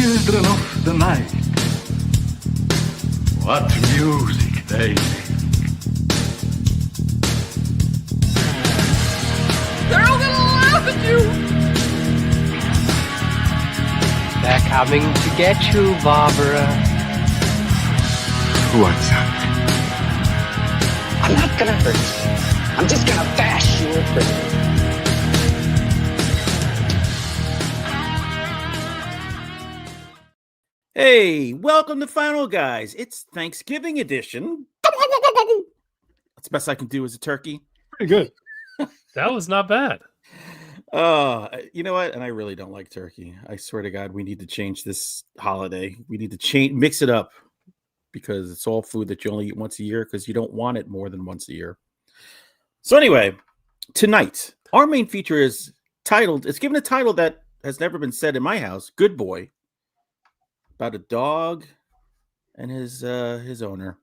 children of the night. What music they make. They're all gonna laugh at you! They're coming to get you, Barbara. What's up? I'm not gonna hurt you. I'm just gonna bash you a bit. Hey, welcome to Final Guys. It's Thanksgiving edition. That's the best I can do as a turkey. Pretty good. That was not bad. You know what? And I really don't like turkey. I swear to God, we need to change this holiday. We need to mix it up because it's all food that you only eat once a year because you don't want it more than once a year. So anyway, tonight, our main feature is titled, it's given a title that has never been said in my house, Good Boy, about a dog and his owner.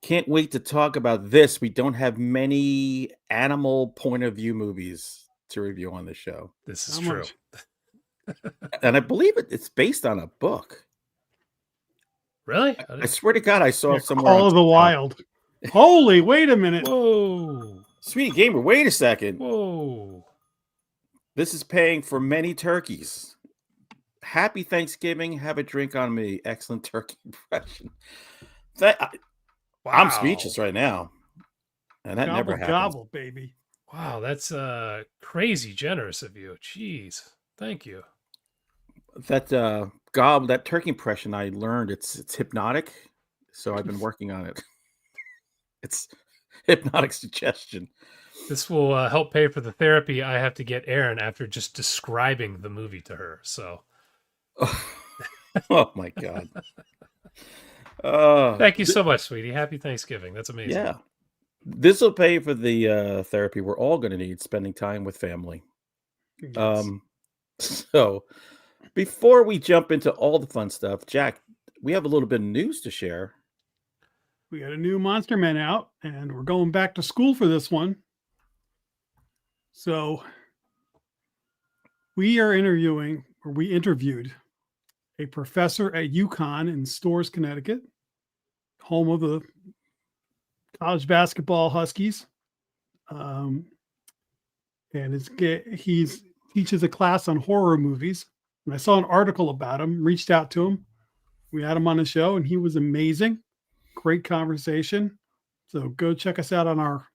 Can't wait to talk about this. We don't have many animal point of view movies to review on the show. This is true. And I believe it's based on a book. Really? I swear to God, I saw somewhere. Call of the Wild. Holy, wait a minute. Whoa. Sweetie Gamer, wait a second. Whoa. This is paying for many turkeys. Happy Thanksgiving. Have a drink on me. Excellent turkey impression. Wow. I'm speechless right now. And that never happens. Gobble, baby. Wow, that's crazy generous of you. Jeez. Thank you. That turkey impression I learned, it's hypnotic. So I've been working on it. It's hypnotic suggestion. This will help pay for the therapy I have to get Erin after just describing the movie to her. So, oh my God. Thank you so much, sweetie. Happy Thanksgiving. That's amazing. Yeah. This will pay for the therapy we're all going to need, spending time with family. Yes. So before we jump into all the fun stuff, Jack, we have a little bit of news to share. We got a new Monster Man out, and we're going back to school for this one. So we interviewed a professor at UConn in Storrs, Connecticut, home of the college basketball Huskies. And he teaches a class on horror movies. And I saw an article about him, reached out to him. We had him on the show, and he was amazing. Great conversation. So go check us out on our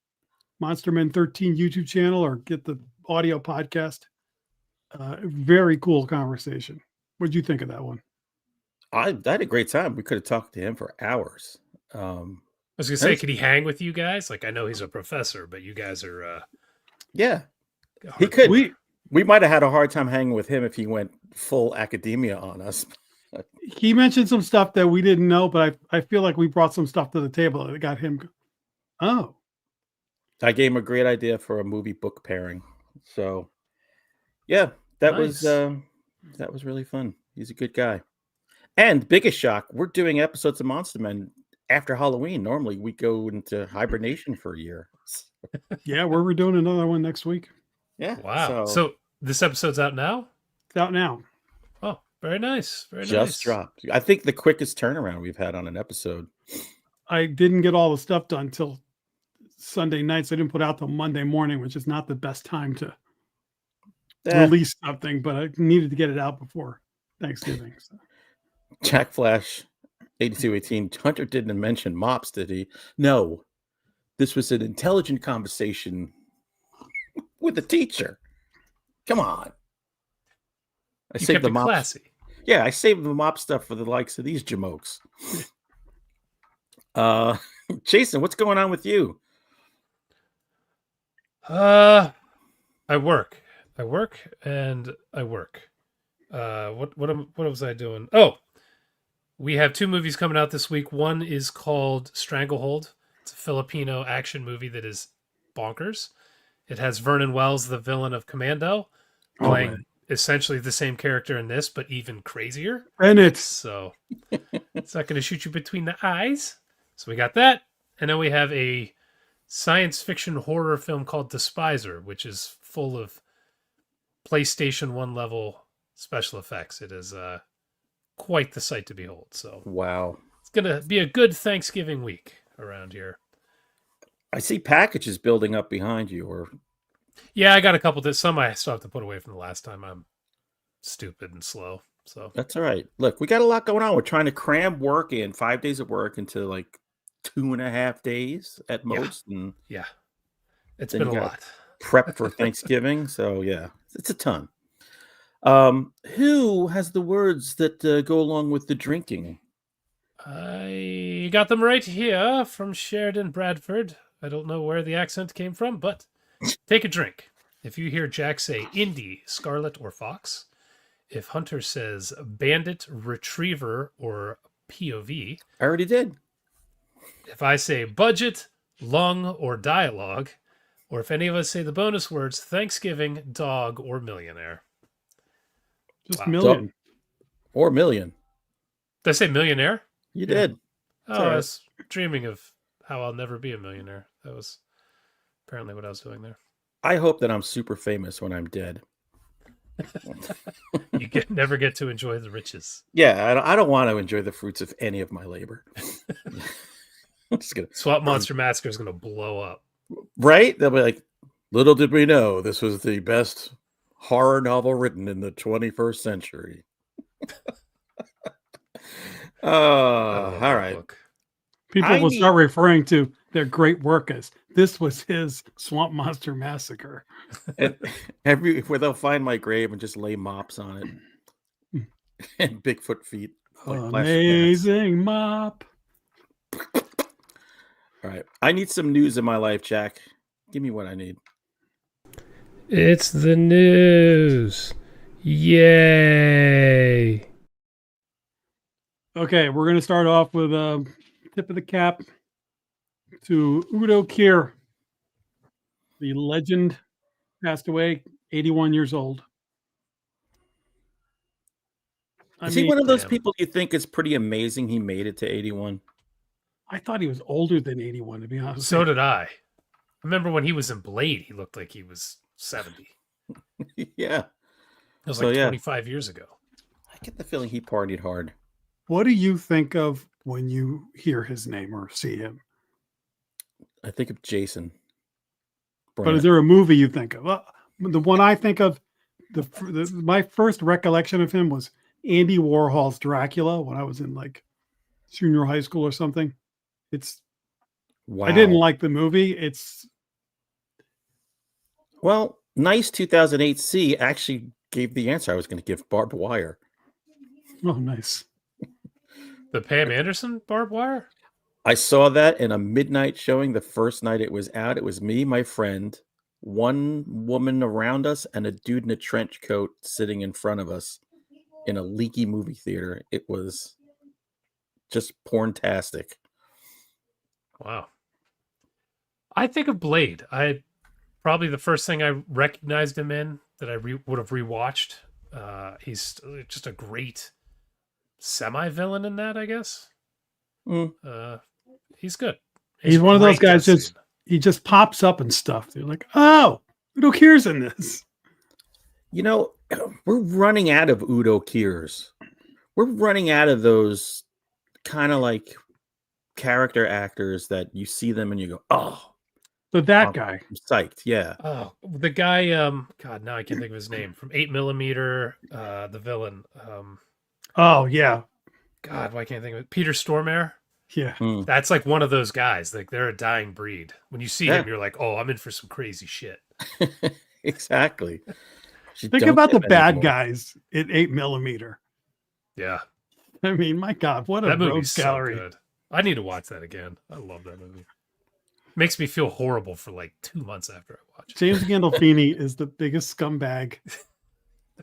Monster Men 13 YouTube channel or get the audio podcast. Very cool conversation. What did you think of that one? I had a great time. We could have talked to him for hours. I was going to say, could he hang with you guys? Like, I know he's a professor, but you guys are... yeah, he could. We might have had a hard time hanging with him if he went full academia on us. He mentioned some stuff that we didn't know, but I feel like we brought some stuff to the table that got him. Oh, I gave him a great idea for a movie book pairing. So, yeah, that Nice. was really fun. He's a good guy. And biggest shock, we're doing episodes of Monster Men after Halloween. Normally, we go into hibernation for a year. yeah, we're doing another one next week. Yeah. Wow. So this episode's out now? It's out now. Oh, very nice. Very nice. Just dropped. I think the quickest turnaround we've had on an episode. I didn't get all the stuff done till Sunday night, so I didn't put out till Monday morning, which is not the best time to release something, but I needed to get it out before Thanksgiving. So. Jack Flash 8218. Hunter didn't mention mops, did he? No. This was an intelligent conversation with the teacher. Come on. I saved the mops. Classy. Yeah, I saved the mop stuff for the likes of these jamokes. Jason, what's going on with you? I work. And I work. What was I doing? Oh, we have 2 movies coming out this week. One is called Stranglehold. It's a Filipino action movie that is bonkers. It has Vernon Wells, the villain of Commando, playing essentially the same character in this, but even crazier. And it's So it's not going to shoot you between the eyes. So we got that. And then we have a science fiction horror film called Despiser, which is full of PlayStation 1 level special effects. It is quite the sight to behold. So Wow. it's gonna be a good Thanksgiving week around here. I see packages building up behind you, or Yeah, I got a couple. Some I still have to put away from the last time. I'm stupid and slow. So that's all right. Look, we got a lot going on. We're trying to cram work in 5 days of work into like 2.5 days at Yeah. most, and yeah, it's then been a you got lot. prep for Thanksgiving. So yeah, it's a ton. Who has the words that go along with the drinking? I got them right here from Sheridan Bradford. I don't know where the accent came from, but take a drink. If you hear Jack say Indy, Scarlet, or Fox, if Hunter says Bandit, Retriever, or POV, I already did. if I say budget, lung, or dialogue, or if any of us say the bonus words Thanksgiving, dog, or millionaire. Just Wow. million. Or million. Did I say millionaire? You Yeah. did. Oh, all right. I was dreaming of how I'll never be a millionaire. That was apparently what I was doing there. I hope that I'm super famous when I'm dead. Never get to enjoy the riches. Yeah, I don't want to enjoy the fruits of any of my labor. I'm just gonna, Swamp Monster Massacre is going to blow up. right? They'll be like, little did we know this was the best horror novel written in the 21st century. I love All that right. book. People will start referring to their great work as this was his Swamp Monster Massacre. And where they'll find my grave and just lay mops on it. And Bigfoot feet. Like plastic cats. Amazing mop. All right. I need some news in my life, Jack. Give me what I need. It's the news. Yay. Okay, we're going to start off with a tip of the cap to Udo Kier. The legend passed away, 81 years old. Is he one of those people you think is pretty amazing he made it to 81? I thought he was older than 81, to be honest. So did I. I remember when he was in Blade, he looked like he was 70. Yeah. It was So, like yeah. 25 years ago. I get the feeling he partied hard. What do you think of when you hear his name or see him? I think of Jason. But is there a movie you think of? Well, the one I think of, my first recollection of him was Andy Warhol's Dracula when I was in like junior high school or something. Wow. I didn't like the movie. Well, nice 2008C actually gave the answer I was going to give, Barbed Wire. Oh, nice. The Pam Anderson barbed wire? I saw that in a midnight showing the first night it was out. It was me, my friend, one woman around us, and a dude in a trench coat sitting in front of us in a leaky movie theater. It was just porntastic. Wow. I think of Blade. Probably the first thing I recognized him in that I would have rewatched. He's just a great semi-villain in that, I guess. He's good. He's one of those great guys death he just pops up and stuff. They're like, oh, Udo Kier's in this. You know, we're running out of Udo Kiers. We're running out of those kind of like character actors that you see them and you go, oh. But that guy. I'm psyched, yeah. Oh, the guy, God, now I can't think of his name. From 8mm, the villain. Oh, yeah. God, why can't I think of it? Peter Stormare. Yeah. That's like one of those guys. Like they're a dying breed. When you see him, you're like, oh, I'm in for some crazy shit. Exactly. Think about the bad guys at 8mm. Yeah. I mean, my God, what a rogues gallery. So good. I need to watch that again. I love that movie. Makes me feel horrible for like 2 months after I watch it. James Gandolfini is the biggest scumbag.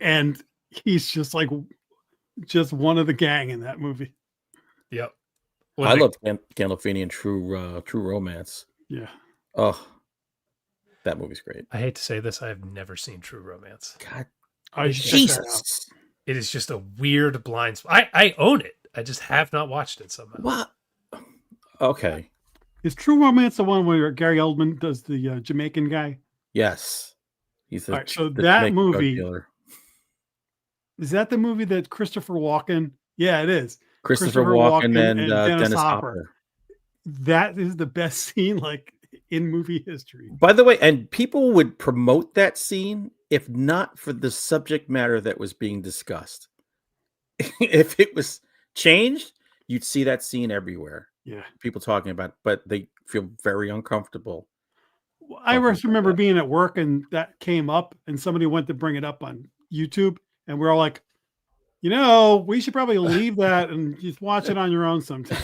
And he's just one of the gang in that movie. Yep. I love Gandolfini and True Romance. Yeah. Oh, that movie's great. I hate to say this, I have never seen True Romance. God, Jesus! It is just a weird blind spot. I own it. I just have not watched it somehow. What? Okay. Is True Romance the one where Gary Oldman does the Jamaican guy? Yes. He's so that movie. Is that the movie that Christopher Walken Yeah, it is. Christopher Walken and Dennis Dennis Hopper. Hopper. That is the best scene like in movie history. By the way, and people would promote that scene if not for the subject matter that was being discussed. If it was changed, you'd see that scene everywhere. Yeah. People talking about it, but they feel very uncomfortable. I just remember being at work and that came up and somebody went to bring it up on YouTube and we're all like, we should probably leave that and just watch it on your own sometime.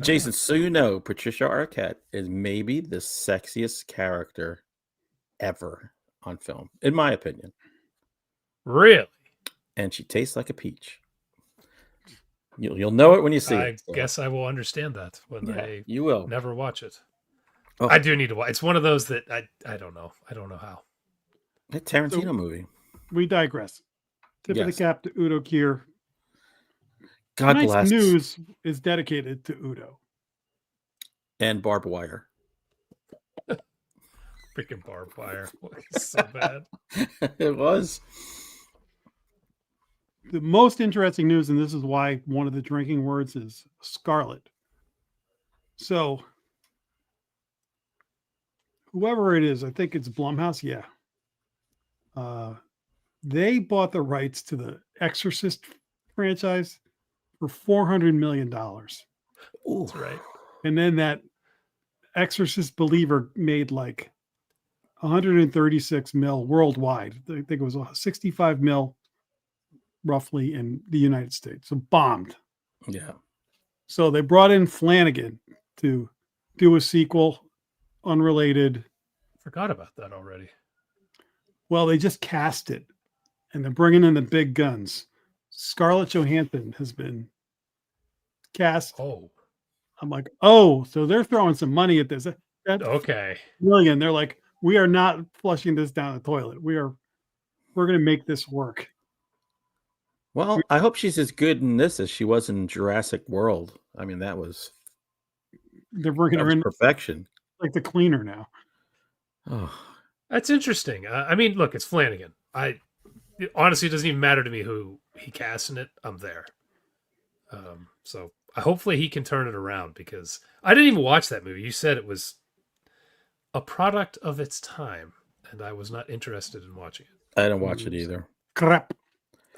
Jason, so you know, Patricia Arquette is maybe the sexiest character ever on film, in my opinion. Really? And she tastes like a peach. You'll know it when you see it. I guess I will understand that when you will never watch it. Oh. I do need to watch. It's one of those that I don't know. I don't know how. A Tarantino movie. We digress. Tip of the cap to Udo Kier. God Tonight's bless. news is dedicated to Udo. And barbed wire. Freaking barbed wire. It's so bad. It was. The most interesting news, and this is why one of the drinking words is Scarlet. So, whoever it is, I think it's Blumhouse. Yeah. They bought the rights to the Exorcist franchise for $400 million. Ooh. That's right. And then that Exorcist Believer made like 136 mil worldwide. I think it was 65 mil roughly in the United States. So bombed. Yeah. So they brought in Flanagan to do a sequel, unrelated. Forgot about that already. Well, they just cast it and they're bringing in the big guns. Scarlett Johansson has been cast. Oh. I'm like, oh, so they're throwing some money at this. Okay. Million. They're like, we are not flushing this down the toilet. We're going to make this work. Well, I hope she's as good in this as she was in Jurassic World. I mean, they're bringing her in perfection. Like the cleaner now. Oh, that's interesting. I mean, look, it's Flanagan. Honestly, it doesn't even matter to me who he casts in it. I'm there. So hopefully he can turn it around because I didn't even watch that movie. You said it was a product of its time, and I was not interested in watching it. I didn't watch it either. Crap.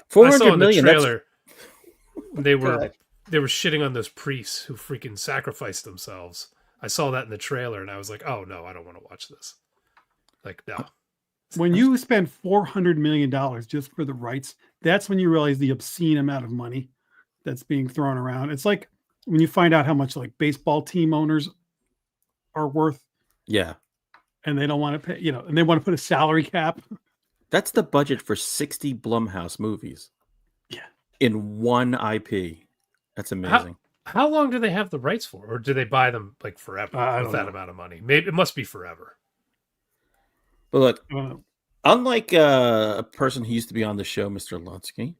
400 million. The trailer, they were shitting on those priests who freaking sacrificed themselves. I saw that in the trailer, and I was like, "Oh no, I don't want to watch this." Like, no. When you spend $400 million just for the rights, that's when you realize the obscene amount of money that's being thrown around. It's like when you find out how much like baseball team owners are worth. Yeah. And they don't want to pay, and they want to put a salary cap. That's the budget for 60 Blumhouse movies. Yeah. In one IP. That's amazing. How long do they have the rights for? Or do they buy them like forever with that amount of money? Maybe it must be forever. But look, unlike a person who used to be on the show, Mr. Lutsky,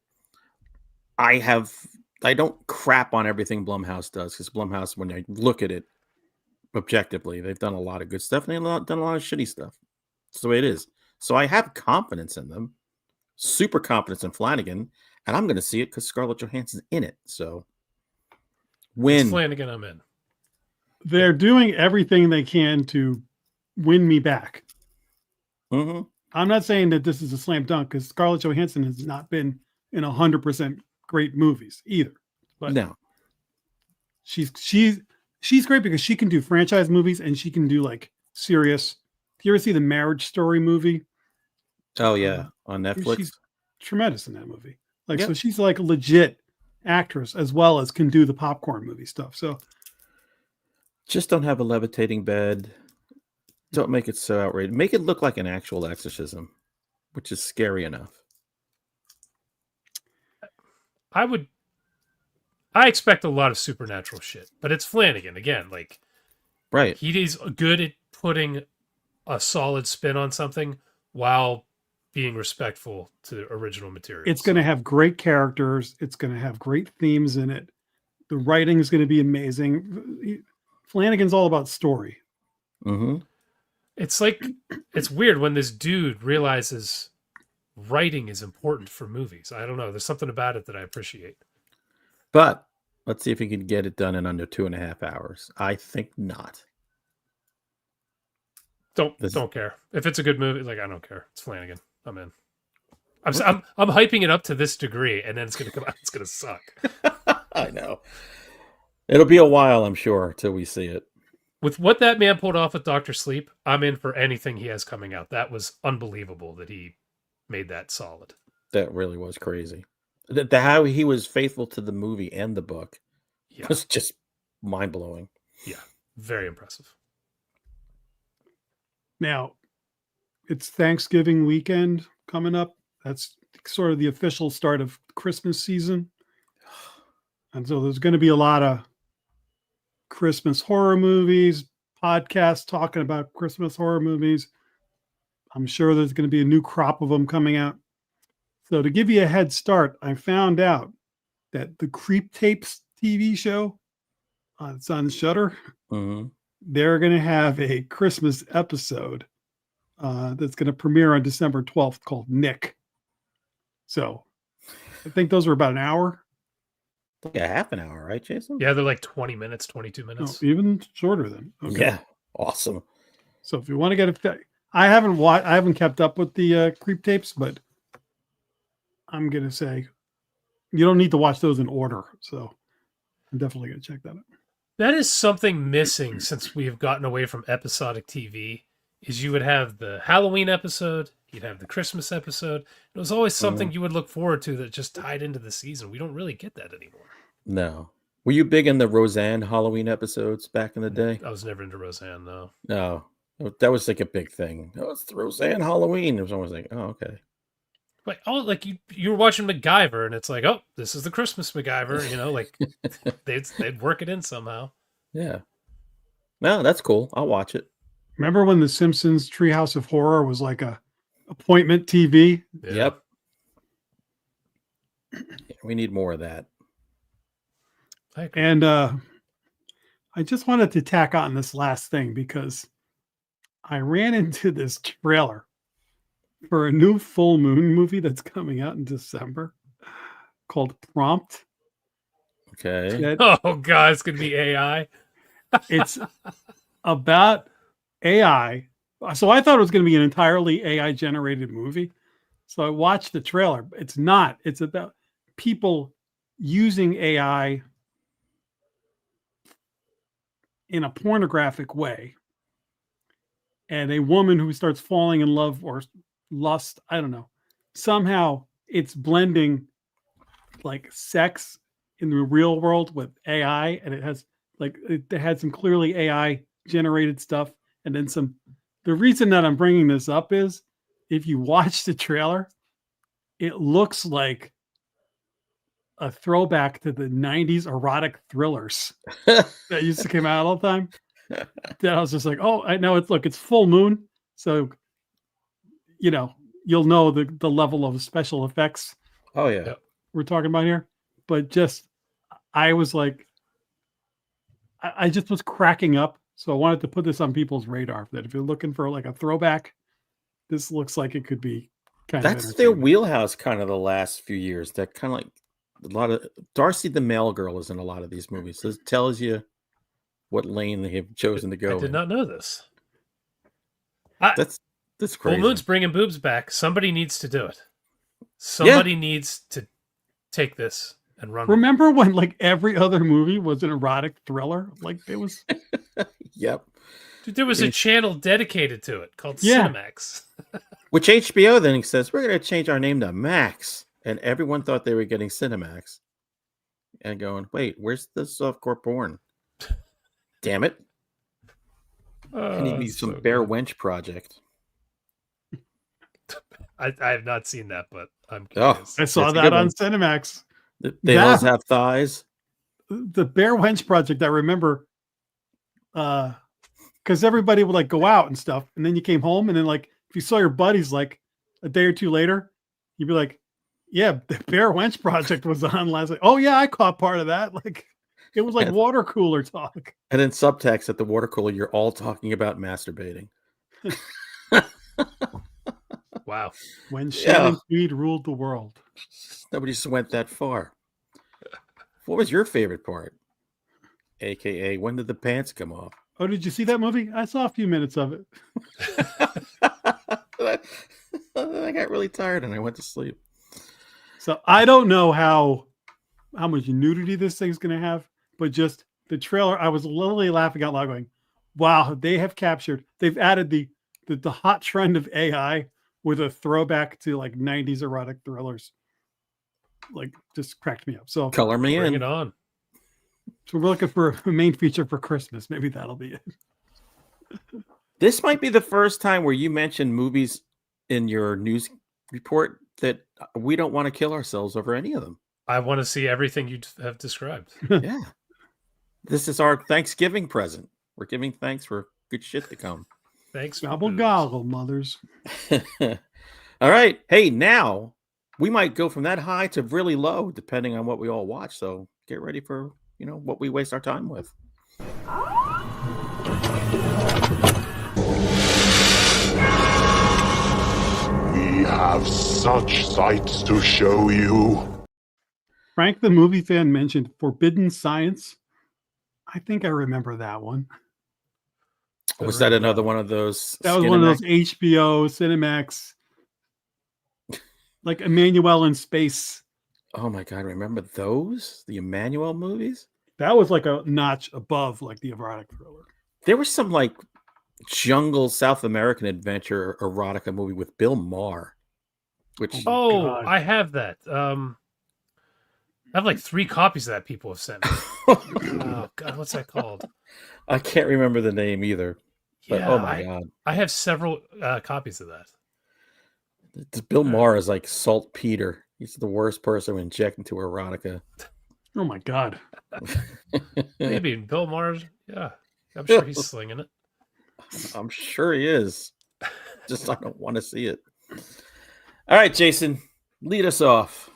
I don't crap on everything Blumhouse does because Blumhouse, when I look at it objectively, they've done a lot of good stuff and they've done a lot of shitty stuff. That's the way it is. So I have confidence in them, super confidence in Flanagan, and I'm going to see it because Scarlett Johansson's in it. So It's Flanagan, I'm in. They're doing everything they can to win me back. Mm-hmm. I'm not saying that this is a slam dunk because Scarlett Johansson has not been in 100% great movies either. But no, she's great because she can do franchise movies and she can do like serious. Do you ever see the Marriage Story movie? Oh yeah, on Netflix. She's tremendous in that movie. Like, yep. So she's like a legit actress as well as can do the popcorn movie stuff. So just don't have a levitating bed. Don't make it so outrageous. Make it look like an actual exorcism, which is scary enough. I expect a lot of supernatural shit, but it's Flanagan again. Like, right? He's good at putting a solid spin on something while being respectful to the original material. It's going to have great characters. It's going to have great themes in it. The writing is going to be amazing. Flanagan's all about story. Mm-hmm. It's like, it's weird when this dude realizes writing is important for movies. I don't know. There's something about it that I appreciate. But let's see if he can get it done in under 2.5 hours. I think not. Don't care. If it's a good movie, like I don't care. It's Flanagan. I'm in. I'm hyping it up to this degree, and then it's gonna come out. It's gonna suck. I know. It'll be a while, I'm sure, till we see it. With what that man pulled off with Dr. Sleep, I'm in for anything he has coming out. That was unbelievable that he made that solid. That really was crazy. How he was faithful to the movie and the book was just mind-blowing. Yeah, very impressive. Now, it's Thanksgiving weekend coming up. That's sort of the official start of Christmas season. And so there's going to be a lot of Christmas horror movies, podcasts talking about Christmas horror movies. I'm sure there's going to be a new crop of them coming out. So to give you a head start, I found out that the Creep Tapes TV show, it's on Shudder. Mm-hmm. They're going to have a Christmas episode that's going to premiere on December 12th called Nick. So I think those are about an hour. Like a half an hour, right, Jason? Yeah, they're like 20 minutes, 22 minutes. Oh, even shorter than. Okay. Yeah, awesome. So if you want to get it, I haven't kept up with the Creep Tapes, but I'm going to say you don't need to watch those in order. So I'm definitely going to check that out. That is something missing since we've gotten away from episodic TV. Is you would have the Halloween episode, you'd have the Christmas episode. It was always something you would look forward to that just tied into the season. We don't really get that anymore. No. Were you big in the Roseanne Halloween episodes back in the day? I was never into Roseanne, though. No. That was like a big thing. Oh, it's the Roseanne Halloween. It was always like, oh, okay. Like you were watching MacGyver, and it's like, oh, this is the Christmas MacGyver. You know, like they'd work it in somehow. Yeah. No, that's cool. I'll watch it. Remember when The Simpsons Treehouse of Horror was like a appointment TV? Yeah. Yep. We need more of that. And I just wanted to tack on this last thing because I ran into this trailer for a new full moon movie that's coming out in December called Prompt. Okay. Oh God, it's gonna be AI. It's about AI. So I thought it was going to be an entirely AI generated movie. So I watched the trailer. It's not. It's about people using AI in a pornographic way. And a woman who starts falling in love or lust, I don't know. Somehow it's blending like sex in the real world with AI, and it had some clearly AI generated stuff, and then some. The reason that I'm bringing this up is if you watch the trailer, it looks like a throwback to the 90s erotic thrillers that used to come out all the time. That I was just like, oh, I know it's full moon. So, you'll know the level of special effects. Oh, yeah. We're talking about here. But just, I was like, I just was cracking up. So I wanted to put this on people's radar that if you're looking for like a throwback, this looks like it could be kind of. That's their wheelhouse kind of the last few years. That kind of like a lot of Darcy the Mail Girl is in a lot of these movies. So it tells you what lane they have chosen to go. I did not know this. That's crazy. Full Moon's bringing boobs back. Somebody needs to do it. Somebody needs to take this and run. Remember when like every other movie was an erotic thriller? Like it was. Yep. Dude, there was a channel dedicated to it called Cinemax. Which HBO then says, we're going to change our name to Max. And everyone thought they were getting Cinemax. And going, wait, where's the softcore porn? Damn it. I need some Bear Wench Project. I have not seen that, but I'm curious. I saw that on Cinemax. They always have thighs. The Bear Wench Project, I remember, because everybody would like go out and stuff, and then you came home, and then like if you saw your buddies like a day or two later, you'd be like, "Yeah, the Bear Wench Project was on last night." Oh yeah, I caught part of that. Like it was like water cooler talk. And then subtext at the water cooler, you're all talking about masturbating. Wow. When Yeah. Shannon Tweed ruled the world. Nobody just went that far. What was your favorite part? AKA, when did the pants come off? Oh, did you see that movie? I saw a few minutes of it. I got really tired and I went to sleep. So I don't know how much nudity this thing's going to have, but just the trailer, I was literally laughing out loud going, wow, they've added the hot trend of AI with a throwback to like 90s erotic thrillers. Like, just cracked me up. So Color me Bring in. it on. So we're looking for a main feature for Christmas. Maybe that'll be it. This might be the first time where you mentioned movies in your news report that we don't want to kill ourselves over any of them. I want to see everything you have described. Yeah. This is our Thanksgiving present. We're giving thanks for good shit to come. Thanks. for Gobble booze. goggle, mothers. All right. Hey, now we might go from that high to really low, depending on what we all watch. So get ready for, what we waste our time with. We have such sights to show you. Frank, the movie fan, mentioned Forbidden Science. I think I remember that one. Was that another one of those? That was one of those HBO, Cinemax, like Emmanuel in Space. Oh my God. Remember those? The Emmanuel movies? That was like a notch above like the erotic thriller. There was some like jungle South American adventure erotica movie with Bill Maher. Which Oh, God. I have that. I have like 3 copies of that people have sent me. Oh God, what's that called? I can't remember the name either. But Yeah, oh my God. I have several copies of that. Bill Maher is like saltpeter. He's the worst person to inject into erotica. Oh my God. Maybe Bill Maher's. Yeah, I'm sure he's slinging it. I'm sure he is. Just I don't want to see it. All right, Jason, lead us off.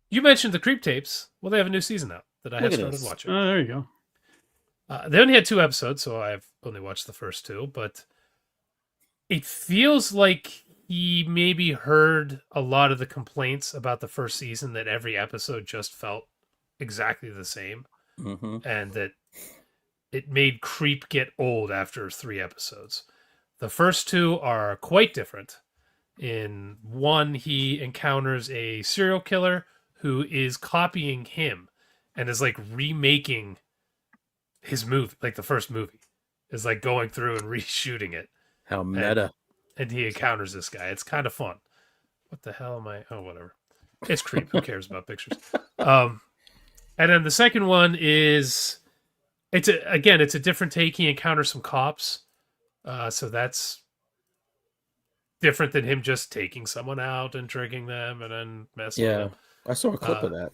You mentioned the Creep Tapes. Well, they have a new season out that I have Look at started this. watching. Oh, there you go. They only had 2 episodes, so I've only watched the first 2, but it feels like he maybe heard a lot of the complaints about the first season that every episode just felt exactly the same, and that it made Creep get old after 3 episodes. The first 2 are quite different. In one, he encounters a serial killer who is copying him and is like remaking his movie, like the first movie, is like going through and reshooting it. How meta. And he encounters this guy. It's kind of fun. What the hell am I? Oh, whatever. It's Creep. Who cares about pictures? And then the second one is, it's a different take. He encounters some cops. So that's different than him just taking someone out and tricking them and then messing with them. I saw a clip of that.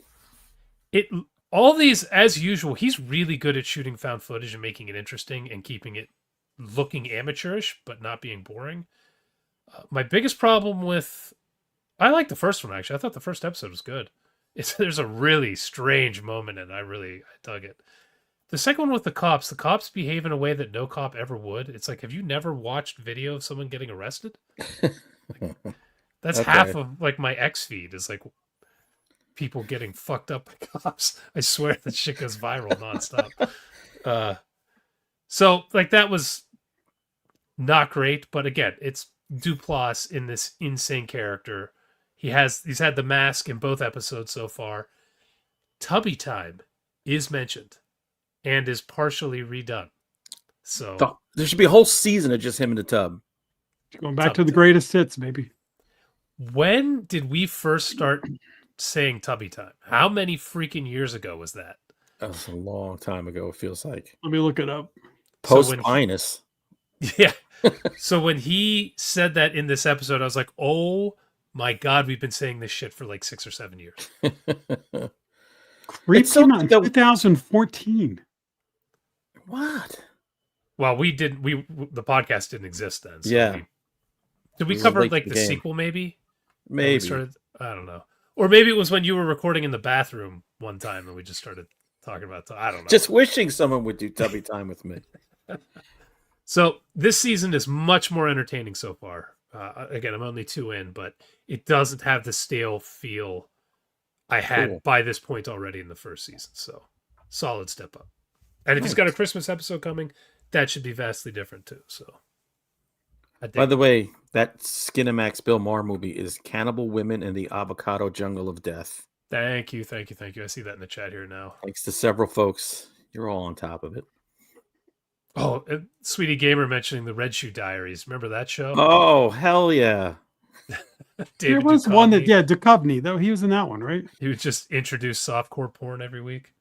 All these, as usual, he's really good at shooting found footage and making it interesting and keeping it looking amateurish, but not being boring. My biggest problem I like the first one, actually. I thought the first episode was good. There's a really strange moment, and I dug it. The second one with the cops behave in a way that no cop ever would. It's like, have you never watched video of someone getting arrested? That's Okay. half of like my X feed is like people getting fucked up by cops. I swear that shit goes viral nonstop. So like that was not great, but again, it's Duplass in this insane character. He's had the mask in both episodes so far. Tubby Time is mentioned and is partially redone. So there should be a whole season of just him in the tub. Going back to the greatest hits, maybe. when did we first start saying Tubby Time? How many freaking years ago was that? That was a long time ago, it feels like. Let me look it up. Post Linus. Yeah. So when he said that in this episode, I was like, oh my God, we've been saying this shit for like 6 or 7 years. Creep came out in 2014. What? Well, the podcast didn't exist then. So Yeah. Did we It was cover late like in the the game. sequel maybe? Maybe. I don't know. Or maybe it was when you were recording in the bathroom one time and we just started talking about I don't know. Just wishing someone would do Tubby Time with me. So this season is much more entertaining so far. Again, I'm only 2 in, but it doesn't have the stale feel I had Cool. by this point already in the first season. So solid step up. And if he's got a Nice. Christmas episode coming, that should be vastly different too. So I By dig the it. way, that Skinamax Bill Maher movie is Cannibal Women in the Avocado Jungle of Death. Thank you. I see that in the chat here now. Thanks to several folks. You're all on top of it. Oh, and Sweetie Gamer mentioning the Red Shoe Diaries. Remember that show? Oh, hell yeah. There David was one that, Duchovny. Duchovny, though he was in that one, right? He would just introduce softcore porn every week.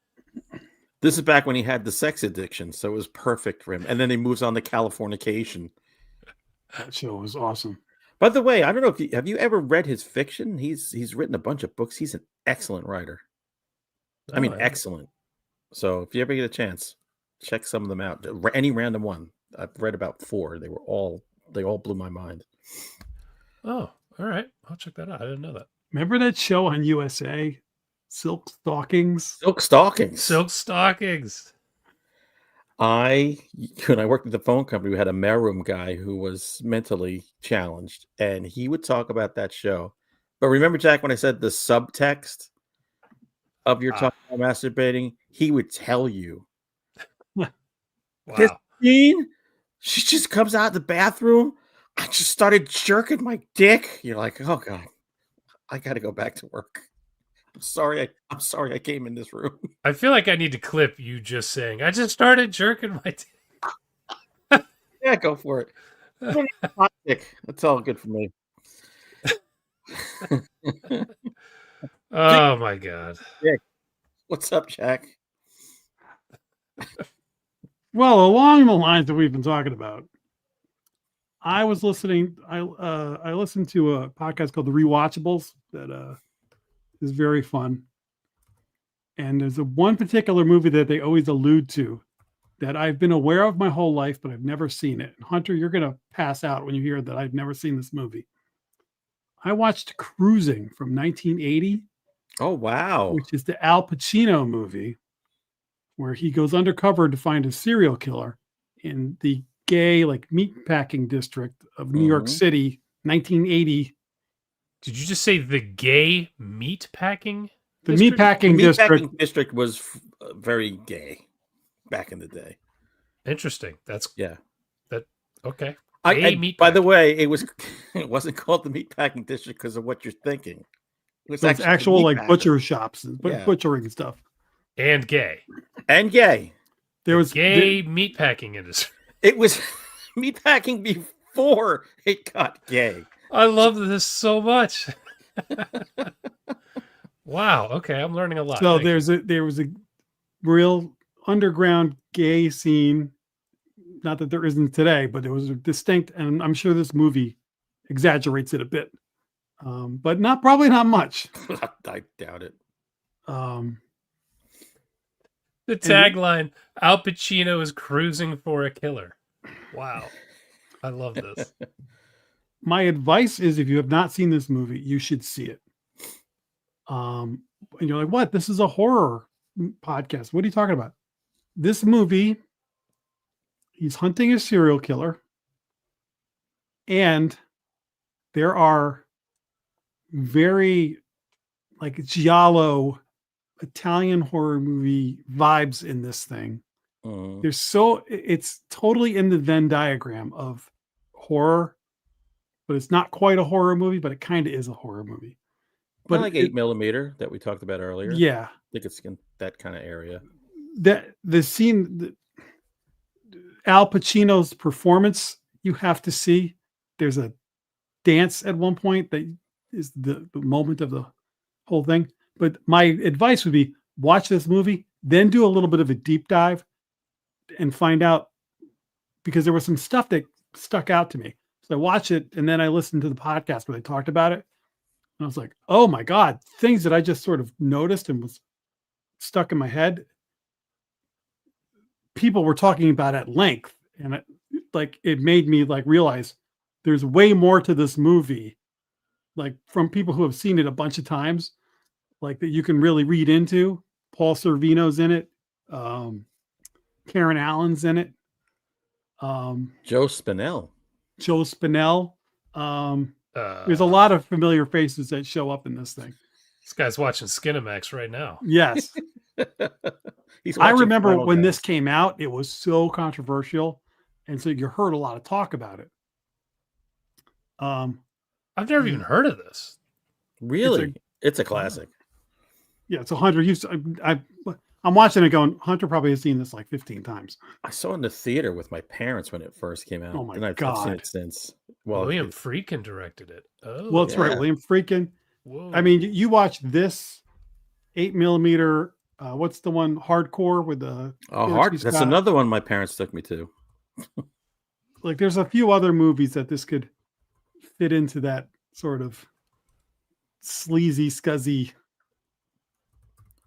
This is back when he had the sex addiction, so it was perfect for him. And then he moves on to Californication. That show was awesome. By the way, I don't know if have you ever read his fiction? He's written a bunch of books. He's an excellent writer. I mean, excellent. So if you ever get a chance, check some of them out. Any random one. I've read about 4. They all blew my mind. Oh, all right. I'll check that out. I didn't know that. Remember that show on USA, Silk Stockings? Silk Stockings. Silk Stockings. When I worked at the phone company, we had a mailroom guy who was mentally challenged, and he would talk about that show. But remember, Jack, when I said the subtext of your talk about masturbating, he would tell you. This Wow. scene, she just comes out of the bathroom. I just started jerking my dick. You're like, oh God, I got to go back to work. I'm sorry I came in this room. I feel like I need to clip you just saying, I just started jerking my dick. Yeah, go for it. Hot dick. That's all good for me. Oh my God. What's up, Jack? Well, along the lines that we've been talking about, I was listening. I listened to a podcast called The Rewatchables that is very fun. And there's one particular movie that they always allude to that I've been aware of my whole life, but I've never seen it. Hunter, you're going to pass out when you hear that I've never seen this movie. I watched Cruising from 1980. Oh, wow. Which is the Al Pacino movie where he goes undercover to find a serial killer in the gay, like, meatpacking district of New York City, 1980. Did you just say the gay meat packing? The meatpacking district. Meatpacking district was very gay back in the day. Interesting. Okay. By the way, it wasn't called the meatpacking district because of what you're thinking. It was actual like butcher shops and butchering stuff. And gay. There was gay meatpacking industry. It was meatpacking before it got gay. I love this so much. Wow. Okay, I'm learning a lot. So there was a real underground gay scene. Not that there isn't today, but there was a distinct, and I'm sure this movie exaggerates it a bit, but probably not much. I doubt it. The tagline: Al Pacino is cruising for a killer. Wow, I love this. My advice is, if you have not seen this movie, you should see it. And you're like, what? This is a horror podcast. What are you talking about? This movie, he's hunting a serial killer, and there are very like giallo Italian horror movie vibes in this thing. It's totally in the Venn diagram of horror, but it's not quite a horror movie, but it kind of is a horror movie. But like 8mm that we talked about earlier. Yeah. I think it's in that kind of area. The scene, Al Pacino's performance, you have to see. There's a dance at one point that is the moment of the whole thing. But my advice would be watch this movie, then do a little bit of a deep dive and find out, because there was some stuff that stuck out to me. So I watched it, and then I listened to the podcast where they talked about it. And I was like, oh my God, things that I just sort of noticed and was stuck in my head. People were talking about at length, and it made me realize there's way more to this movie, from people who have seen it a bunch of times, that you can really read into. Paul Sorvino's in it. Karen Allen's in it. Joe Spinell. There's a lot of familiar faces that show up in this thing. This guy's watching Skinamax right now. Yes. He's I watching remember Final when Guy. this came out, it was so controversial. And so you heard a lot of talk about it. I've never even heard of this. Really, it's a classic. Yeah, it's 100. I'm watching it going, Hunter probably has seen this like 15 times. I saw it in the theater with my parents when it first came out. Oh my and I've God. seen it since. Well, William Friedkin directed it. Oh, Well, that's right. yeah. William Friedkin. Whoa. I mean, you watch this 8mm. What's the one? Hardcore with the Felix P. That's Scott. another one my parents took me to. Like, there's a few other movies that this could fit into that sort of sleazy, scuzzy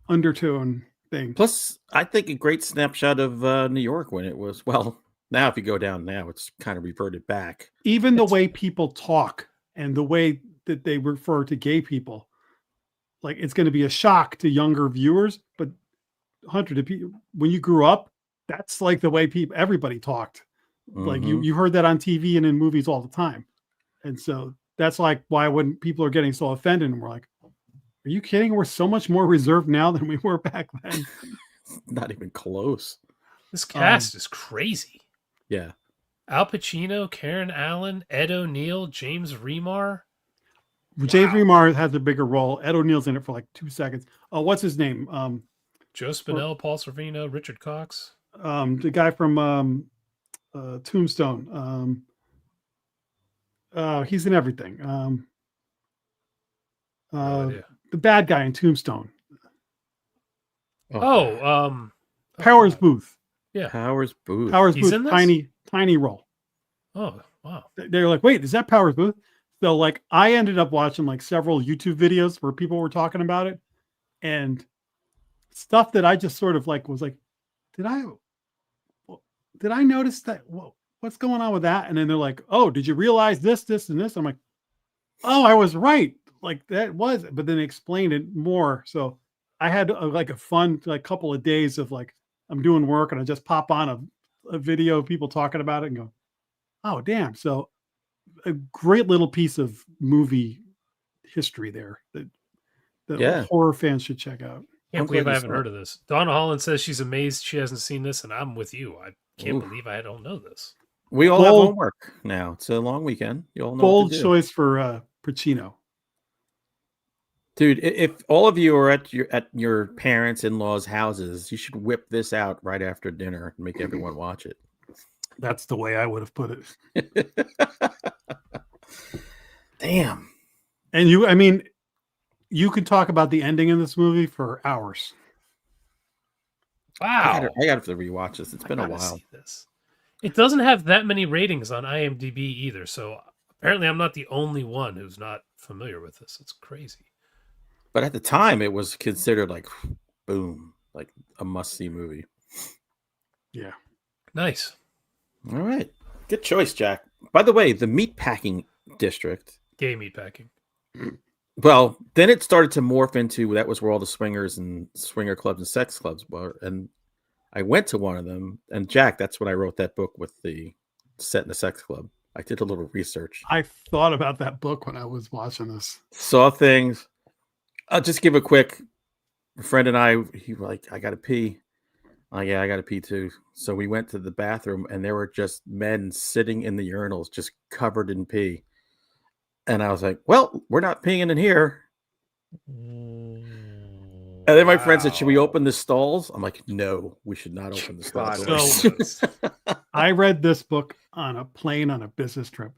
undertone thing. Plus, I think a great snapshot of New York when it was, well, now if you go down now, it's kind of reverted back. Even the way people talk and the way that they refer to gay people, like, it's going to be a shock to younger viewers. But Hunter, when you grew up, that's like the way everybody talked. Like you heard that on TV and in movies all the time. And so that's like why when people are getting so offended and we're like, are you kidding? We're so much more reserved now than we were back then. Not even close. This cast is crazy. Yeah. Al Pacino, Karen Allen, Ed O'Neill, James Remar. James Remar has a bigger role. Ed O'Neill's in it for like 2 seconds. Oh, what's his name? Joe Spinell, Paul Sorvino, Richard Cox. The guy from Tombstone. He's in everything. No idea. The bad guy in Tombstone. Powers Powers Booth. Yeah. Powers Booth. Powers He's Booth. in this? Tiny role. Oh, wow. They're like, wait, is that Powers Booth? So like, I ended up watching like several YouTube videos where people were talking about it, and stuff that I just sort of like was like, did I notice that? What's going on with that? And then they're like, oh, did you realize this, this, and this? I'm like, oh, I was right. Like that was, but then explain it more. So I had like a fun like couple of days of like, I'm doing work and I just pop on a video of people talking about it and go, oh, damn. So a great little piece of movie history there that horror fans should check out. Can't believe I haven't heard of this. Donna Holland says she's amazed she hasn't seen this, and I'm with you. I can't believe I don't know this. We all have homework now. It's a long weekend. You all know. Bold choice for Pacino. Dude, if all of you are at your parents' in-laws' houses, you should whip this out right after dinner and make everyone watch it. That's the way I would have put it. Damn. And you could talk about the ending in this movie for hours. Wow. I got to rewatch this. It's been a while. See this. It doesn't have that many ratings on IMDb either, so apparently I'm not the only one who's not familiar with this. It's crazy. But at the time, it was considered like, boom, like a must-see movie. Yeah. Nice. All right. Good choice, Jack. By the way, the meatpacking district. Gay meatpacking. Well, then it started to morph into that was where all the swingers and swinger clubs and sex clubs were. And I went to one of them. And Jack, that's when I wrote that book with the set in the sex club. I did a little research. I thought about that book when I was watching this. Saw things. I'll just give a quick. A friend and I, he was like, I got to pee. Oh, yeah, I got to pee too. So we went to the bathroom and there were just men sitting in the urinals just covered in pee. And I was like, well, we're not peeing in here. And then my friend said, should we open the stalls? I'm like, no, we should not open the stalls. So I read this book on a plane on a business trip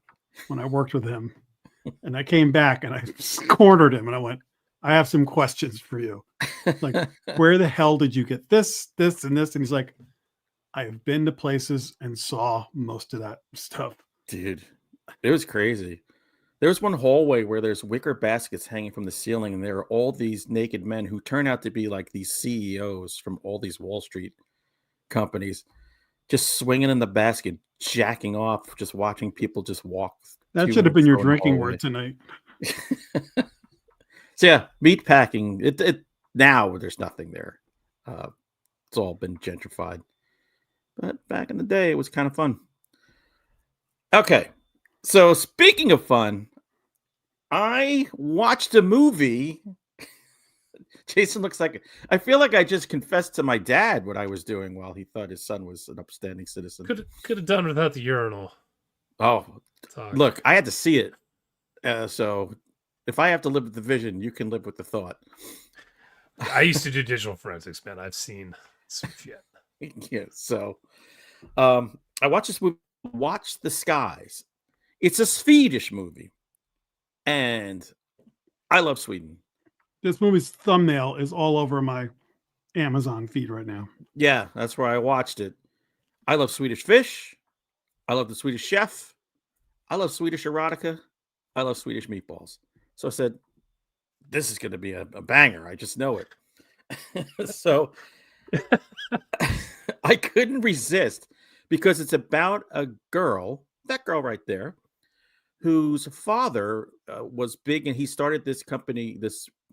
when I worked with him. And I came back and I cornered him and I went, I have some questions for you. Like, where the hell did you get this, this, and this? And he's like, I have been to places and saw most of that stuff. Dude, it was crazy. There was one hallway where there's wicker baskets hanging from the ceiling, and there are all these naked men who turn out to be like these CEOs from all these Wall Street companies, just swinging in the basket, jacking off, just watching people just walk. That should have been your drinking word tonight. So yeah, meatpacking. It now there's nothing there. It's all been gentrified. But back in the day, it was kind of fun. Okay. So speaking of fun, I watched a movie. Jason looks like I feel like I just confessed to my dad what I was doing while he thought his son was an upstanding citizen. Could have done without the urinal Oh, talk. look, I had to see it. So if I have to live with the vision, you can live with the thought. I used to do digital forensics, man. I've seen some shit. Yeah. So I watched this movie, Watch the Skies. It's a Swedish movie. And I love Sweden. This movie's thumbnail is all over my Amazon feed right now. Yeah, that's where I watched it. I love Swedish fish. I love the Swedish chef. I love Swedish erotica. I love Swedish meatballs. So I said, this is going to be a banger. I just know it. So I couldn't resist because it's about a girl, that girl right there, whose father was big, and he started this company,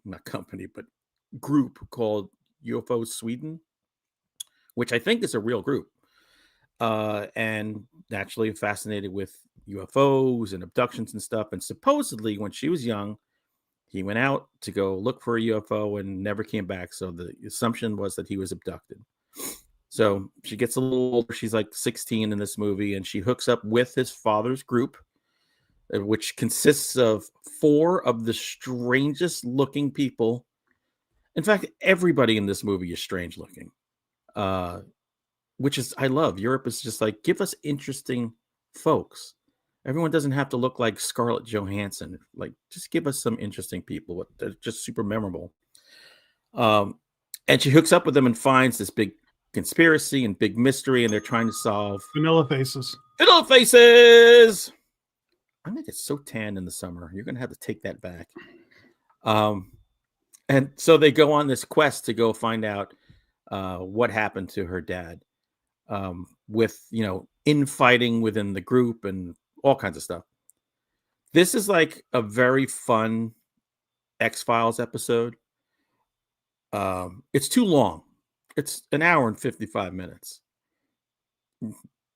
not company, but group called UFO Sweden, which I think is a real group. And naturally fascinated with UFOs and abductions and stuff. And supposedly, when she was young, he went out to go look for a UFO and never came back. So the assumption was that he was abducted. So she gets a little older. She's like 16 in this movie, and she hooks up with his father's group, which consists of 4 of the strangest looking people. In fact, everybody in this movie is strange looking. Which is, I love. Europe is just like, give us interesting folks. Everyone doesn't have to look like Scarlett Johansson. Like, just give us some interesting people. They're just super memorable. And she hooks up with them and finds this big conspiracy and big mystery, and they're trying to solve. Vanilla Faces. Vanilla Faces! I'm going to get so tan in the summer. You're going to have to take that back. And so they go on this quest to go find out what happened to her dad. With infighting within the group and all kinds of stuff. This is like a very fun X-Files episode. It's too long. It's an hour and 55 minutes.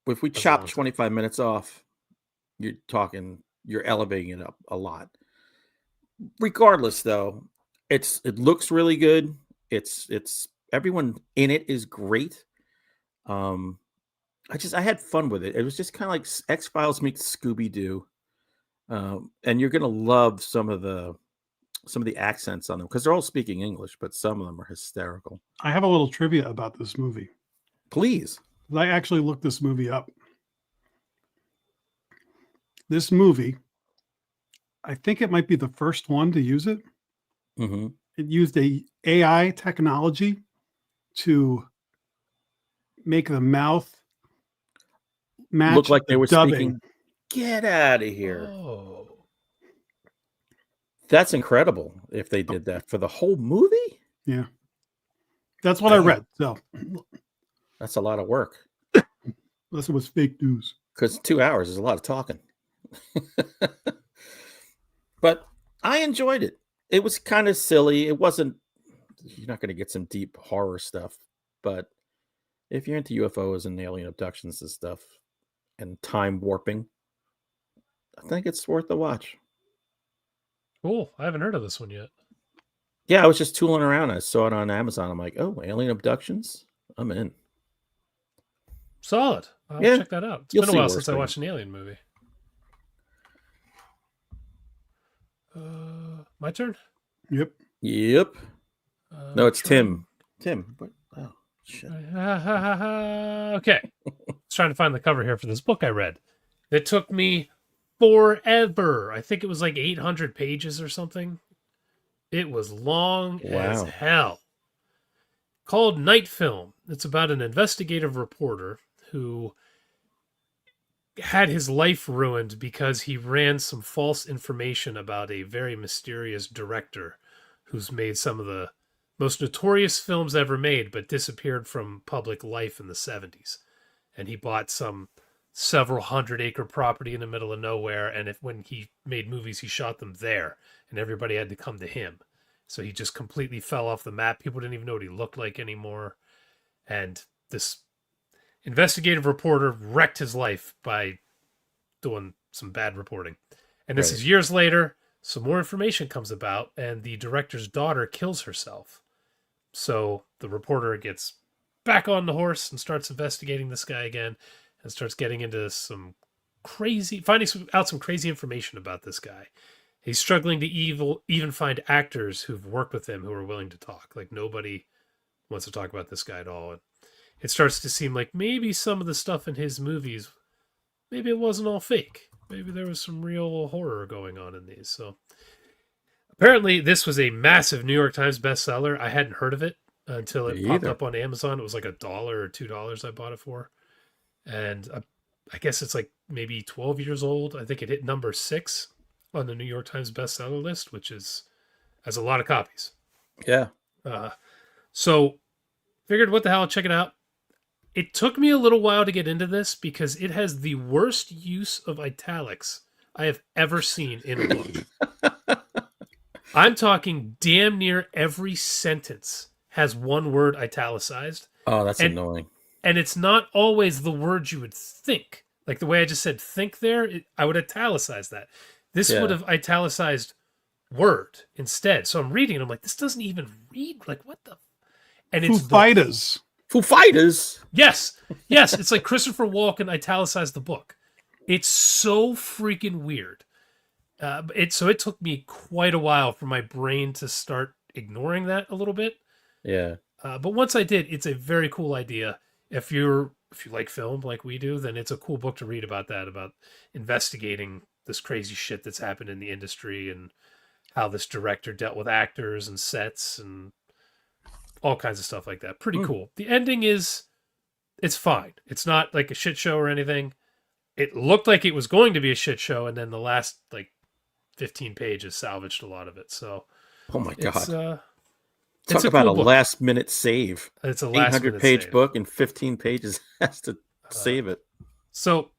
If we chop 25 minutes off, you're elevating it up a lot. Regardless, though, it looks really good. It's everyone in it is great. I had fun with it. It was just kind of like X-Files meets Scooby-Doo. And you're gonna love some of the accents on them because they're all speaking English, but some of them are hysterical. I have a little trivia about this movie. Please. I actually looked this movie up. This movie, I think it might be the first one to use it. Mm-hmm. It used a AI technology to make the mouth match look like they were dubbing. Speaking. Get out of here. Oh. That's incredible if they did that for the whole movie. Yeah. That's what I read. So that's a lot of work. Unless it was fake news. Because 2 hours is a lot of talking. But I enjoyed it. It was kind of silly. It wasn't, you're not going to get some deep horror stuff. But if you're into UFOs and alien abductions and stuff and time warping, I think it's worth a watch. Cool. I haven't heard of this one yet. Yeah, I was just tooling around. I saw it on Amazon. I'm like, oh, alien abductions? I'm in. Solid. I'll check that out. It's been a while since I watched an alien movie. My turn? Yep. No, it's Tim. Tim. Oh, shit. Okay. I was trying to find the cover here for this book I read. It took me forever. I think it was like 800 pages or something. It was long as hell. Called Night Film. It's about an investigative reporter who had his life ruined because he ran some false information about a very mysterious director who's made some of the most notorious films ever made, but disappeared from public life in the 70s. And he bought some several 100-acre property in the middle of nowhere, and when he made movies, he shot them there, and everybody had to come to him. So he just completely fell off the map. People didn't even know what he looked like anymore. And this investigative reporter wrecked his life by doing some bad reporting. And this Right. is years later. Some more information comes about, and the director's daughter kills herself. So the reporter gets back on the horse and starts investigating this guy again, and starts getting into some finding out some crazy information about this guy. He's struggling to even find actors who've worked with him who are willing to talk. Like nobody wants to talk about this guy at all. And it starts to seem like maybe some of the stuff in his movies, maybe it wasn't all fake. Maybe there was some real horror going on in these. So apparently this was a massive New York Times bestseller. I hadn't heard of it until it Me popped either. up on Amazon. It was like $1 or $2 I bought it for. And I guess it's like maybe 12 years old. I think it hit number 6 on the New York Times bestseller list, which has a lot of copies. Yeah. So figured, what the hell, check it out. It took me a little while to get into this because it has the worst use of italics I have ever seen in a book. I'm talking damn near every sentence has one word italicized. Oh, that's annoying. And it's not always the word you would think. Like the way I just said think there, I would italicize that. This would have italicized word instead. So I'm reading and I'm like, this doesn't even read. Like, what the? And it's Foo Foo Fighters. Yes. It's like Christopher Walken italicized the book. It's so freaking weird. It took me quite a while for my brain to start ignoring that a little bit. Yeah. But once I did, it's a very cool idea. If you like film like we do, then it's a cool book to read about that, about investigating this crazy shit that's happened in the industry and how this director dealt with actors and sets and all kinds of stuff like that. Pretty cool. The ending it's fine. It's not like a shit show or anything. It looked like it was going to be a shit show, and then the last like 15 pages salvaged a lot of it. So, oh my god, it's talk about cool a book. last minute save. It's a last 800-page save. book and 15 pages has to save it. So,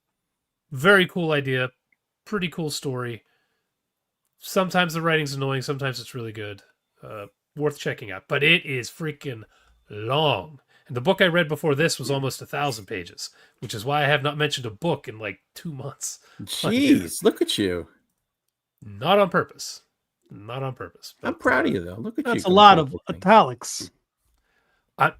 very cool idea. Pretty cool story. Sometimes the writing's annoying. Sometimes it's really good. Worth checking out. But it is freaking long. And the book I read before this was almost 1,000 pages, which is why I have not mentioned a book in like 2 months. Jeez, look at you. Not on purpose. Not on purpose. I'm proud of you, though. Look at you. That's a lot of italics. I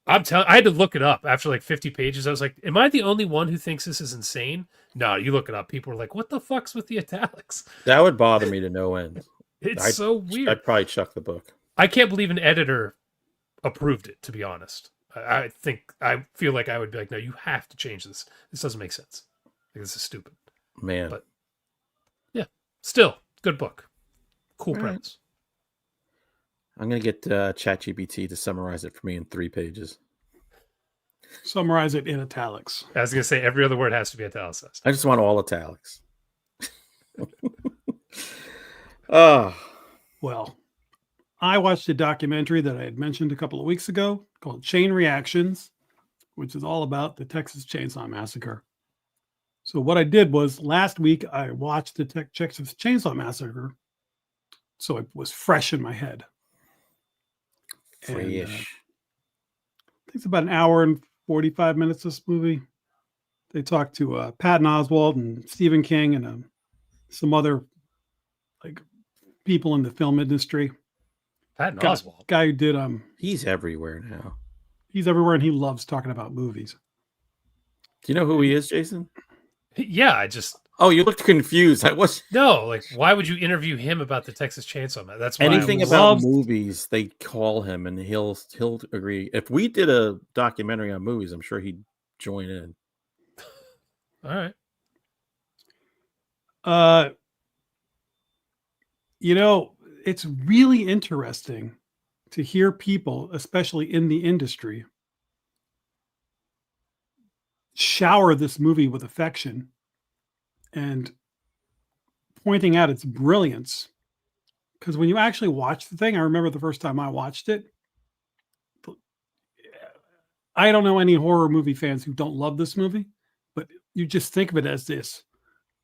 had to look it up after like 50 pages. I was like, am I the only one who thinks this is insane? No, you look it up. People are like, what the fuck's with the italics? That would bother me to no end. It's so weird. I'd probably chuck the book. I can't believe an editor approved it, to be honest. I feel like I would be like, no, you have to change this. This doesn't make sense. Like, this is stupid. Man. But yeah, still, good book. Cool All premise. I'm going to get ChatGPT to summarize it for me in 3 pages. Summarize it in italics. I was going to say every other word has to be italicized. I just want all italics. Oh. Well, I watched a documentary that I had mentioned a couple of weeks ago called Chain Reactions, which is all about the Texas Chainsaw Massacre. So what I did was last week I watched the Texas Chainsaw Massacre, so it was fresh in my head. And, I think it's about an hour and 45 minutes, this movie. They talked to Patton Oswalt and Stephen King and some other like people in the film industry. Patton Oswalt. Guy who did he's everywhere now. He's everywhere and he loves talking about movies. Do you know who he is, Jason? Yeah, I just... Oh, you looked confused. I was... No, like, why would you interview him about the Texas Chainsaw Man? That's why anything about movies, they call him and he'll agree. If we did a documentary on movies, I'm sure he'd join in. All right. You know, it's really interesting to hear people, especially in the industry, shower this movie with affection and pointing out its brilliance. Because when you actually watch the thing, I remember the first time I watched it, I don't know any horror movie fans who don't love this movie, but you just think of it as this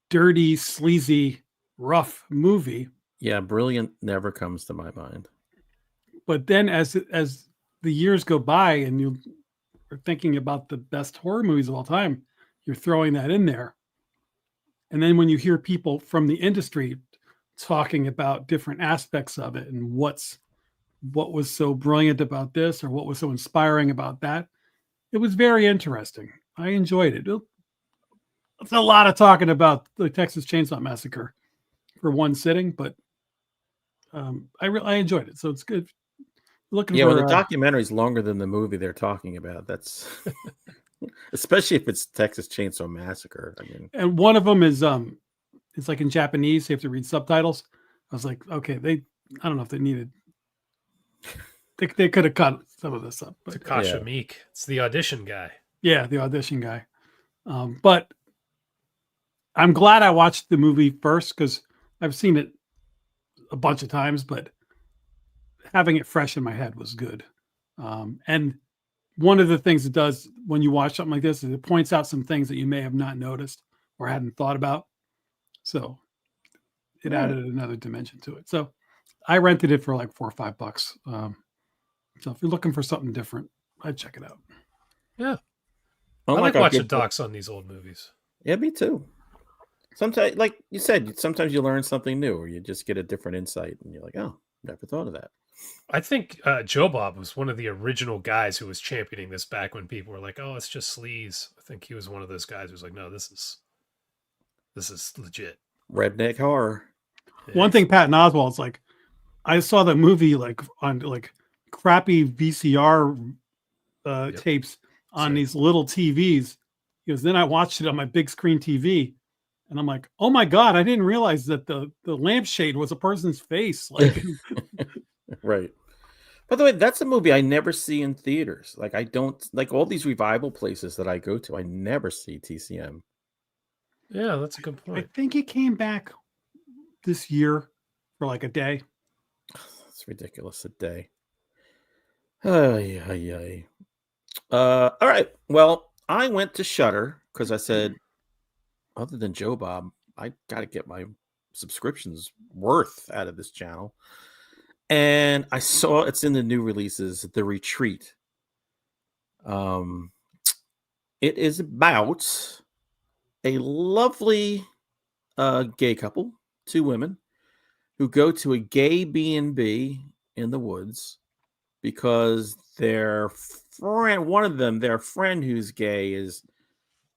dirty, sleazy, rough movie. Yeah, brilliant never comes to my mind. But then as the years go by and you are thinking about the best horror movies of all time, you're throwing that in there. And then when you hear people from the industry talking about different aspects of it and what was so brilliant about this or what was so inspiring about that, it was very interesting. I enjoyed it. It's a lot of talking about the Texas Chainsaw Massacre for one sitting, but I enjoyed it. So it's good. Looking When for the documentary is longer than the movie they're talking about, that's especially if it's Texas Chainsaw Massacre. I mean, and one of them is it's like in Japanese, so you have to read subtitles. I was like, okay, I don't know if they needed. They could have cut some of this up. But, Takasha Meek. It's the audition guy. Yeah, the audition guy. But I'm glad I watched the movie first because I've seen it a bunch of times, but having it fresh in my head was good. And one of the things it does when you watch something like this is it points out some things that you may have not noticed or hadn't thought about. So it added another dimension to it. So I rented it for like $4 or $5. So if you're looking for something different, I'd check it out. Yeah. I like watching docs on these old movies. Yeah, me too. Sometimes, like you said, sometimes you learn something new or you just get a different insight and you're like, oh, never thought of that. I think Joe Bob was one of the original guys who was championing this back when people were like, oh, it's just sleaze. I think he was one of those guys who was like, no, this is legit. Redneck horror. Yeah. One thing Patton Oswalt's like, I saw the movie like on like crappy VCR tapes on these little TVs. Because then I watched it on my big screen TV, and I'm like, oh my God, I didn't realize that the lampshade was a person's face. Like, right. By the way, that's a movie I never see in theaters. Like, I don't like all these revival places that I go to. I never see TCM. Yeah, that's a good point. I think it came back this year for like a day. That's ridiculous. A day. All right. Well, I went to Shudder because I said, other than Joe Bob, I got to get my subscriptions worth out of this channel. And I saw it's in the new releases, The Retreat. It is about a lovely gay couple, two women, who go to a gay B&B in the woods because their friend who's gay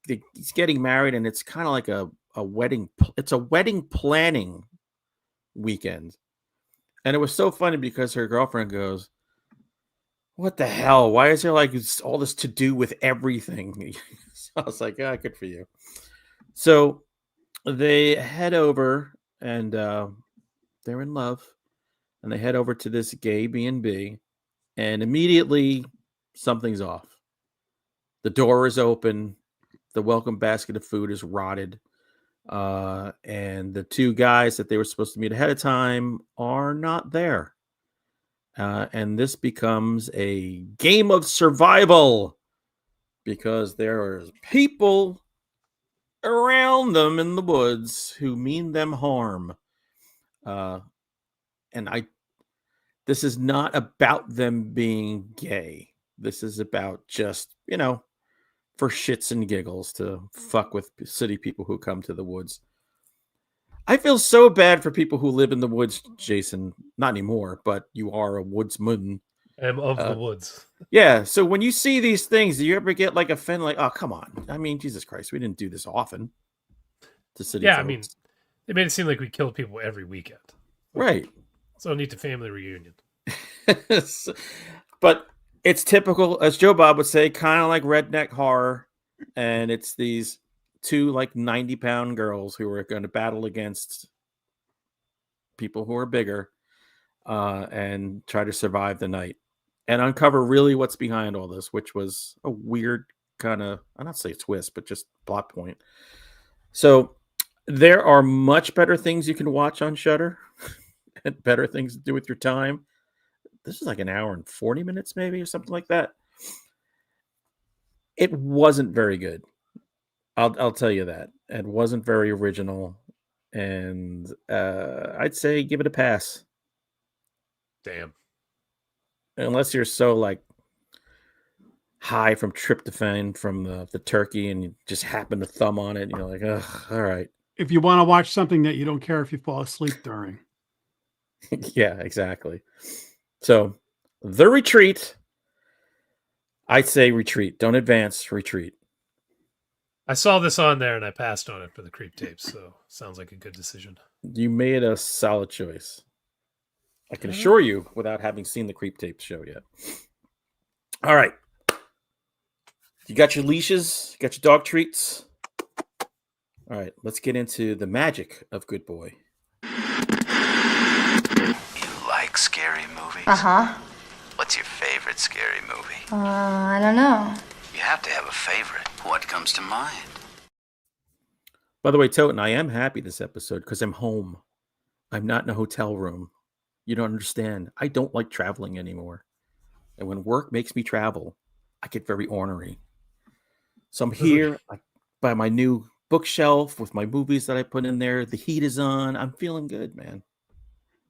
he's getting married, and it's kind of like a wedding. It's a wedding planning weekend. And it was so funny because her girlfriend goes, what the hell? Why is there like all this to do with everything? So I was like, yeah, good for you. So they head over and they're in love. And they head over to this gay B&B. And immediately something's off. The door is open. The welcome basket of food is rotted. And the two guys that they were supposed to meet ahead of time are not there. And this becomes a game of survival because there are people around them in the woods who mean them harm. This is not about them being gay. This is about just, for shits and giggles to fuck with city people who come to the woods. I feel so bad for people who live in the woods, Jason. Not anymore, but you are a woodsman. I'm of the woods. Yeah. So when you see these things, do you ever get like offended? Like, oh, come on. I mean, Jesus Christ, we didn't do this often to city folks. I mean, they made it seem like we killed people every weekend. Right. So need to family reunion. But it's typical, as Joe Bob would say, kind of like redneck horror. And it's these two like 90-pound girls who are going to battle against people who are bigger and try to survive the night and uncover really what's behind all this, which was a weird kind of, I'm not say twist, but just plot point. So there are much better things you can watch on Shudder and better things to do with your time. This is like an hour and 40 minutes maybe or something like that. It wasn't very good. I'll tell you that. It wasn't very original. And I'd say give it a pass. Damn. Unless you're so like high from tryptophan from the turkey and you just happen to thumb on it. And you're like, ugh, all right. if you want to watch something that you don't care if you fall asleep during. Yeah, exactly. So, The Retreat. I'd say retreat. Don't advance, retreat. I saw this on there and I passed on it for the creep tapes, so sounds like a good decision. You made a solid choice. I can assure you without having seen the creep tape show yet. All right. You got your leashes, you got your dog treats. All right, let's get into the magic of Good Boy. You like scary movies? Uh-huh. What's your favorite scary movie? I don't know. You have to have a favorite. What comes to mind? By the way, Toten, I am happy this episode because I'm home. I'm not in a hotel room. You don't understand. I don't like traveling anymore. And when work makes me travel, I get very ornery. So I'm here by my new bookshelf with my movies that I put in there. The heat is on. I'm feeling good, man.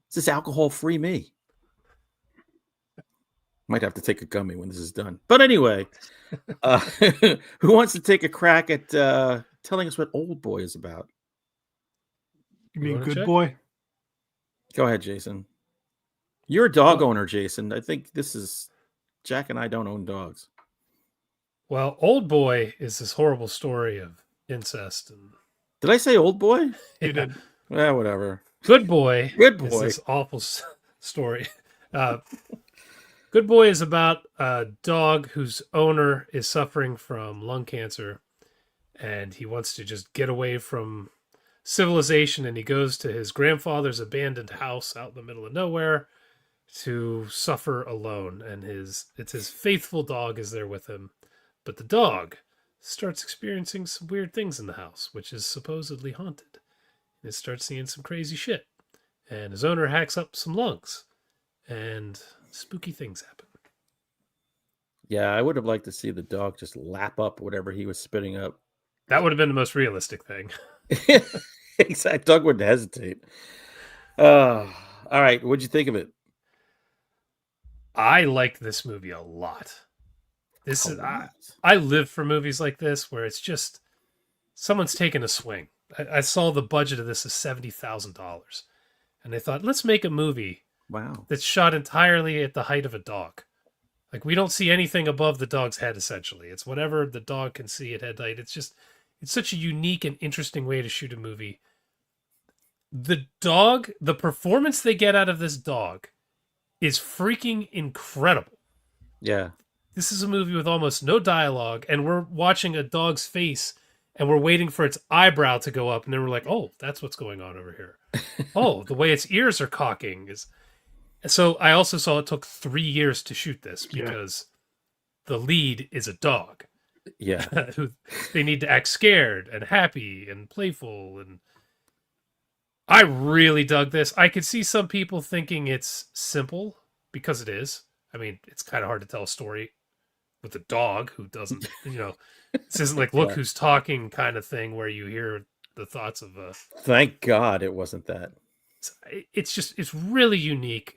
This is alcohol-free me. Might have to take a gummy when this is done. But anyway, who wants to take a crack at telling us what Old Boy is about? You mean wanna Good check? Boy? Go ahead, Jason. You're a dog owner, Jason. I think this is Jack and I don't own dogs. Well, Old Boy is this horrible story of incest and Did I say Old Boy? You did. Yeah, whatever. Good Boy. Good Is Boy. this awful story. Good Boy is about a dog whose owner is suffering from lung cancer, and he wants to just get away from civilization, and he goes to his grandfather's abandoned house out in the middle of nowhere to suffer alone, and it's his faithful dog is there with him, but the dog starts experiencing some weird things in the house, which is supposedly haunted. It starts seeing some crazy shit, and his owner hacks up some lungs, and spooky things happen. Yeah, I would have liked to see the dog just lap up whatever he was spitting up. That would have been the most realistic thing. Exactly. Dog wouldn't hesitate. All right. What'd you think of it? I liked this movie a lot. I live for movies like this where it's just someone's taking a swing. I saw the budget of this is $70,000, and they thought, let's make a movie Wow. that's shot entirely at the height of a dog. Like, we don't see anything above the dog's head, essentially. It's whatever the dog can see at head height. It's such a unique and interesting way to shoot a movie. The performance they get out of this dog is freaking incredible. Yeah. This is a movie with almost no dialogue, and we're watching a dog's face, and we're waiting for its eyebrow to go up, and then we're like, oh, that's what's going on over here. Oh, the way its ears are cocking is... So I also saw it took 3 years to shoot this because the lead is a dog. Yeah. Who they need to act scared and happy and playful, and I really dug this. I could see some people thinking it's simple because it is. I mean, it's kind of hard to tell a story with a dog who doesn't, this isn't like look who's talking kind of thing where you hear the thoughts of a... Thank God it wasn't that. It's really unique.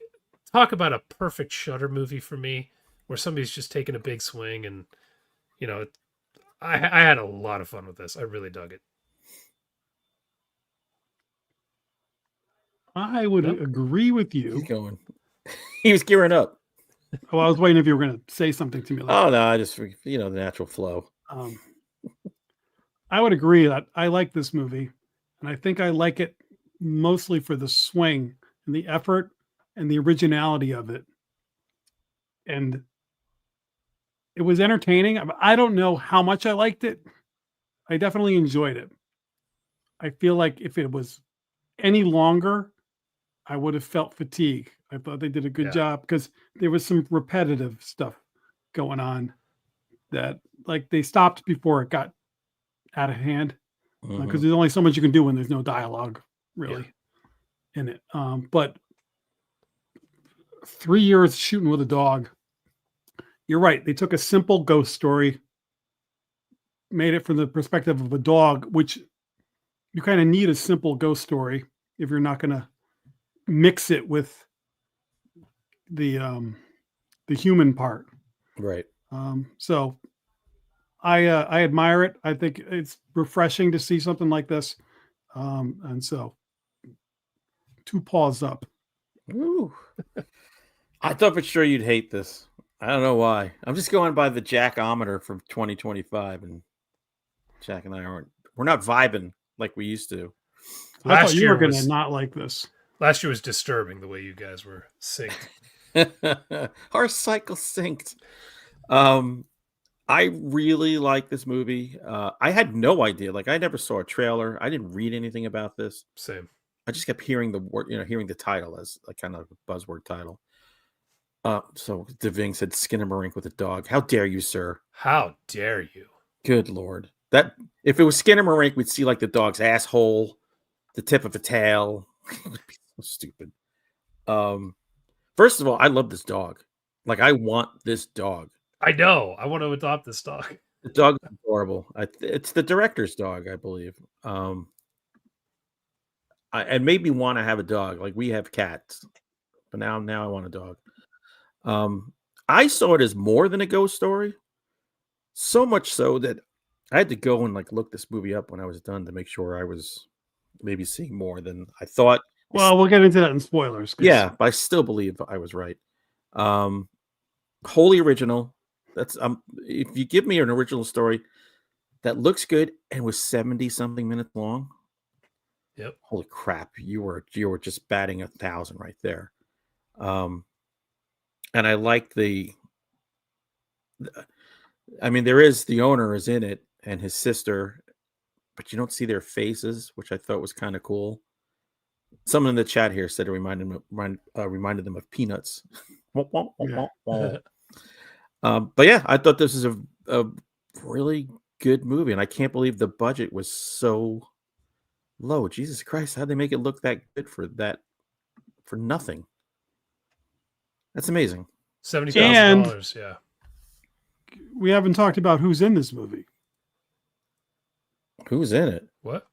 Talk about a perfect Shudder movie for me, where somebody's just taking a big swing, and I had a lot of fun with this. I really dug it. I would agree with you. He's going. He was gearing up. Oh, I was waiting if you were going to say something to me. Oh no, I just the natural flow. I would agree that I like this movie, and I think I like it mostly for the swing and the effort and the originality of it. And it was entertaining. I don't know how much I liked it. I definitely enjoyed it. I feel like if it was any longer, I would have felt fatigue. I thought they did a good job because there was some repetitive stuff going on that, like, they stopped before it got out of hand, because there's only so much you can do when there's no dialogue really in it. But 3 years shooting with a dog. You're right. They took a simple ghost story, made it from the perspective of a dog, which you kind of need a simple ghost story if you're not going to mix it with the human part. Right. So I admire it. I think it's refreshing to see something like this. And so 2 paws up. Ooh. I thought for sure you'd hate this. I don't know why. I'm just going by the Jackometer from 2025, and Jack and I we're not vibing like we used to. I thought Last you year were going to was not like this. last year was disturbing the way you guys were synced. Our cycle synced. I really like this movie. I had no idea. Like, I never saw a trailer. I didn't read anything about this. Same. I just kept hearing the word, hearing the title as a kind of buzzword title. So DeVing said Skinamarink with a dog. How dare you, sir? How dare you? Good Lord. That if it was Skinamarink, we'd see like the dog's asshole, the tip of a tail. It would be so stupid. First of all, I love this dog. Like, I want this dog. I know. I want to adopt this dog. The dog's adorable. It's the director's dog, I believe. It made me want to have a dog. Like, we have cats, but now I want a dog. I saw it as more than a ghost story, so much so that I had to go and like look this movie up when I was done to make sure I was maybe seeing more than I thought. Well, we'll get into that in spoilers. Yeah, but I still believe I was right. Wholly original. That's if you give me an original story that looks good and was 70 something minutes long. Yep. Holy crap, you were just batting 1,000 right there. And I like there is the owner is in it and his sister, but you don't see their faces, which I thought was kind of cool. Someone in the chat here said it reminded them of Peanuts. Yeah. But yeah, I thought this is a really good movie, and I can't believe the budget was so low. Jesus Christ, how'd they make it look that good for nothing? That's amazing. $70,000. Yeah. We haven't talked about who's in this movie. Who's in it? What?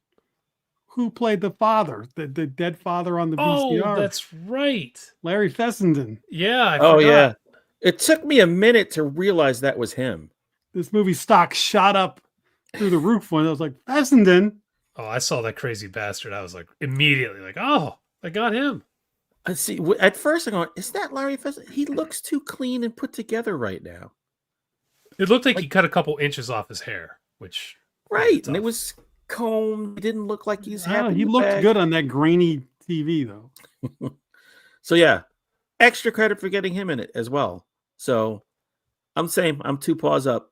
Who played the father, the dead father on the VCR? Oh, that's right. Larry Fessenden. Yeah. I Oh forgot. yeah. It took me a minute to realize that was him. This movie stock shot up through the roof when I was like, Fessenden. Oh, I saw that crazy bastard. I was like, immediately like, oh, I got him. I see. At first, I'm going, is that Larry Fessenden? He looks too clean and put together right now. It looked like he cut a couple inches off his hair, which right, and it was combed. It didn't look like he's happy. He looked good on that grainy TV though. So yeah, extra credit for getting him in it as well. So I'm saying I'm 2 paws up.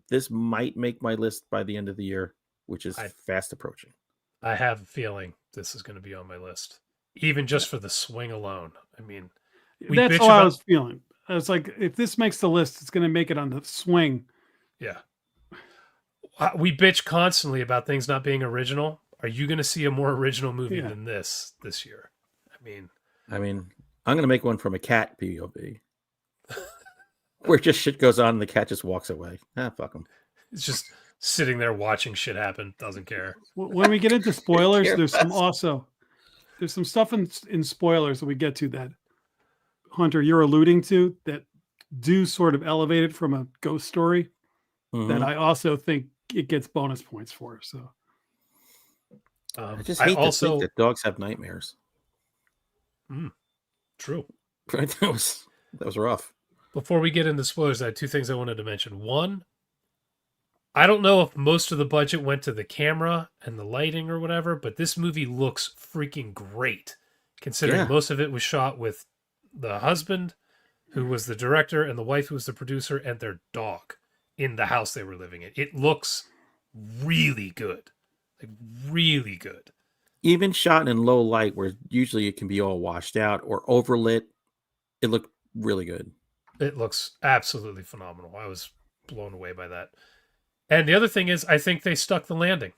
This might make my list by the end of the year, which is fast approaching. I have a feeling this is going to be on my list, even just for the swing alone. I mean, that's how I was feeling. I was like, if this makes the list, it's going to make it on the swing. Yeah. We bitch constantly about things not being original. Are you going to see a more original movie than this year? I mean, I'm going to make one from a cat POV. Where just shit goes on and the cat just walks away. Fuck him. It's just sitting there watching shit happen. Doesn't care. When we get into spoilers, there's some stuff in spoilers that we get to that, Hunter, you're alluding to, that do sort of elevate it from a ghost story that I also think it gets bonus points for. So I just hate to think that dogs have nightmares. True. That was rough. Before we get into spoilers, I had 2 things I wanted to mention. One, I don't know if most of the budget went to the camera and the lighting or whatever, but this movie looks freaking great, considering most of it was shot with the husband, who was the director, and the wife, who was the producer, and their dog in the house they were living in. It looks really good. Like, really good. Even shot in low light, where usually it can be all washed out or overlit, it looked really good. It looks absolutely phenomenal. I was blown away by that. And the other thing is, I think they stuck the landing.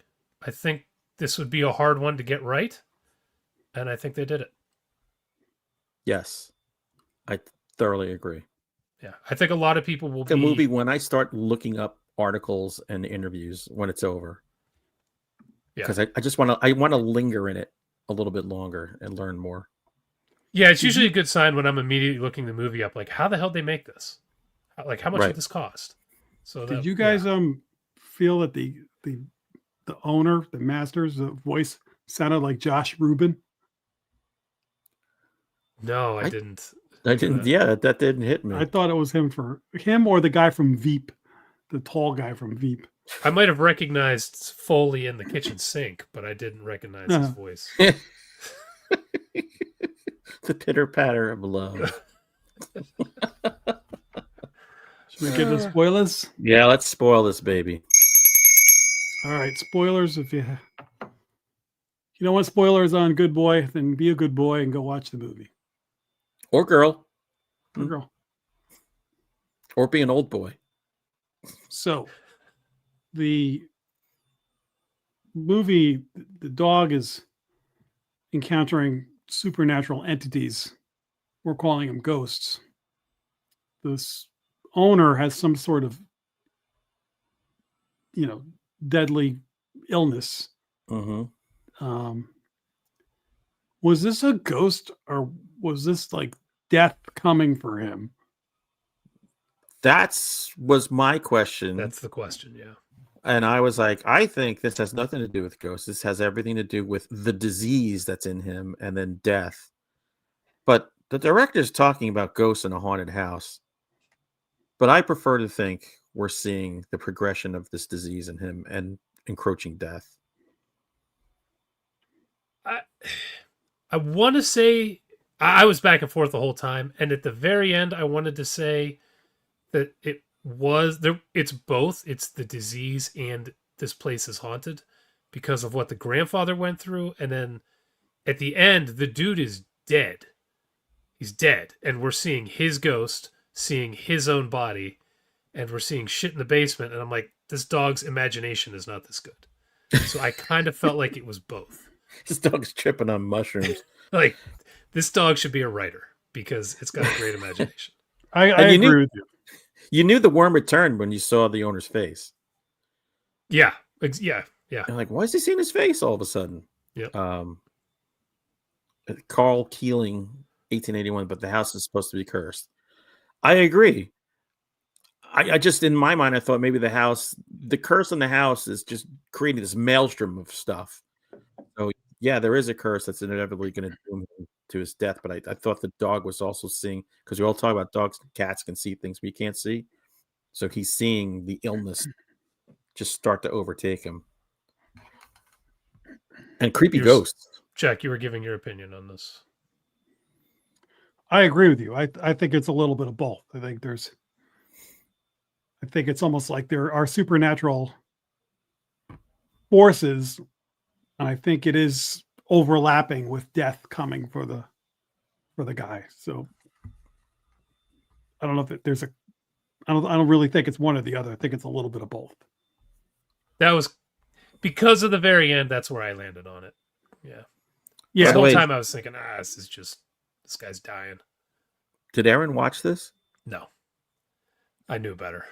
I think this would be a hard one to get right, and I think they did it. Yes, I thoroughly agree. Yeah, I think a lot of people will the movie when I start looking up articles and interviews when it's over. Yeah, because I just want to linger in it a little bit longer and learn more. Yeah, it's usually a good sign when I'm immediately looking the movie up. Like, how the hell did they make this? Like, how much did this cost? So, did you guys feel that the owner, the masters, the voice Sounded like Josh Rubin. No, I didn't. I didn't. Yeah, that didn't hit me. I thought it was him or the guy from Veep, the tall guy from Veep. I might have recognized Foley in the kitchen sink, but I didn't recognize his voice. The pitter patter of love. Should we get into spoilers? Yeah, let's spoil this baby. All right, spoilers. If you don't want spoilers on Good Boy, then be a good boy and go watch the movie. Or girl. Or girl. Or be an old boy. So, the movie, the dog is encountering supernatural entities. We're calling them ghosts. This owner has some sort of, deadly illness. Mm-hmm. Was this a ghost or was this like death coming for him? Was my question. That's the question, yeah. And I was like, I think this has nothing to do with ghosts. This has everything to do with the disease that's in him and then death. But the director's talking about ghosts in a haunted house. But I prefer to think we're seeing the progression of this disease in him and encroaching death. I want to say I was back and forth the whole time, and at the very end, I wanted to say that it's both. It's the disease and this place is haunted because of what the grandfather went through, and then at the end, the dude is dead. He's dead, and we're seeing his ghost, seeing his own body, and we're seeing shit in the basement, and I'm like, this dog's imagination is not this good. So I kind of felt like it was both. This dog's tripping on mushrooms. Like, this dog should be a writer because it's got a great imagination. I agree with you. You knew the worm returned when you saw the owner's face. Yeah. Yeah. And like, why is he seeing his face all of a sudden? Yeah. Carl Keeling, 1881, but the house is supposed to be cursed. I agree. I just, in my mind, I thought maybe the curse in the house is just creating this maelstrom of stuff. So yeah, there is a curse that's inevitably going to doom him to his death. But I thought the dog was also seeing, because we all talk about dogs and cats can see things we can't see. So he's seeing the illness just start to overtake him. And creepy ghosts. Jack, you were giving your opinion on this. I agree with you. I think it's a little bit of both. I think it's almost like there are supernatural forces, and I think it is overlapping with death coming for the guy. So I don't know if there's I don't really think it's one or the other. I think it's a little bit of both. That was because of the very end. That's where I landed on it. Yeah. Yeah. The whole time I was thinking, this guy's dying. Did Aaron watch this? No, I knew better.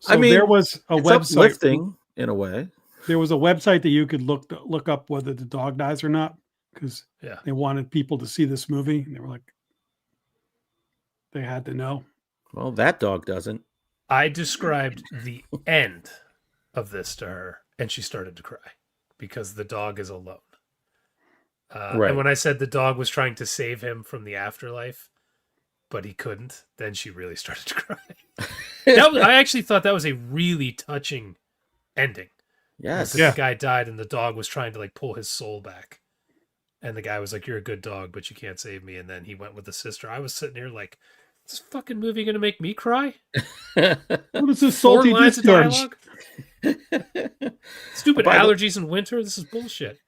So there was a website uplifting in a way. There was a website that you could look up whether the dog dies or not, because they wanted people to see this movie, and they were like, they had to know. Well, that dog doesn't. I described the end of this to her, and she started to cry because the dog is alone. Right. And when I said the dog was trying to save him from the afterlife, but he couldn't, then she really started to cry. I actually thought that was a really touching ending. Yes. The guy died and the dog was trying to like pull his soul back. And the guy was like, you're a good dog, but you can't save me. And then he went with the sister. I was sitting here like, is this fucking movie going to make me cry? What is this salty 4 lines of discharge? dialogue? Stupid allergies in winter. This is bullshit.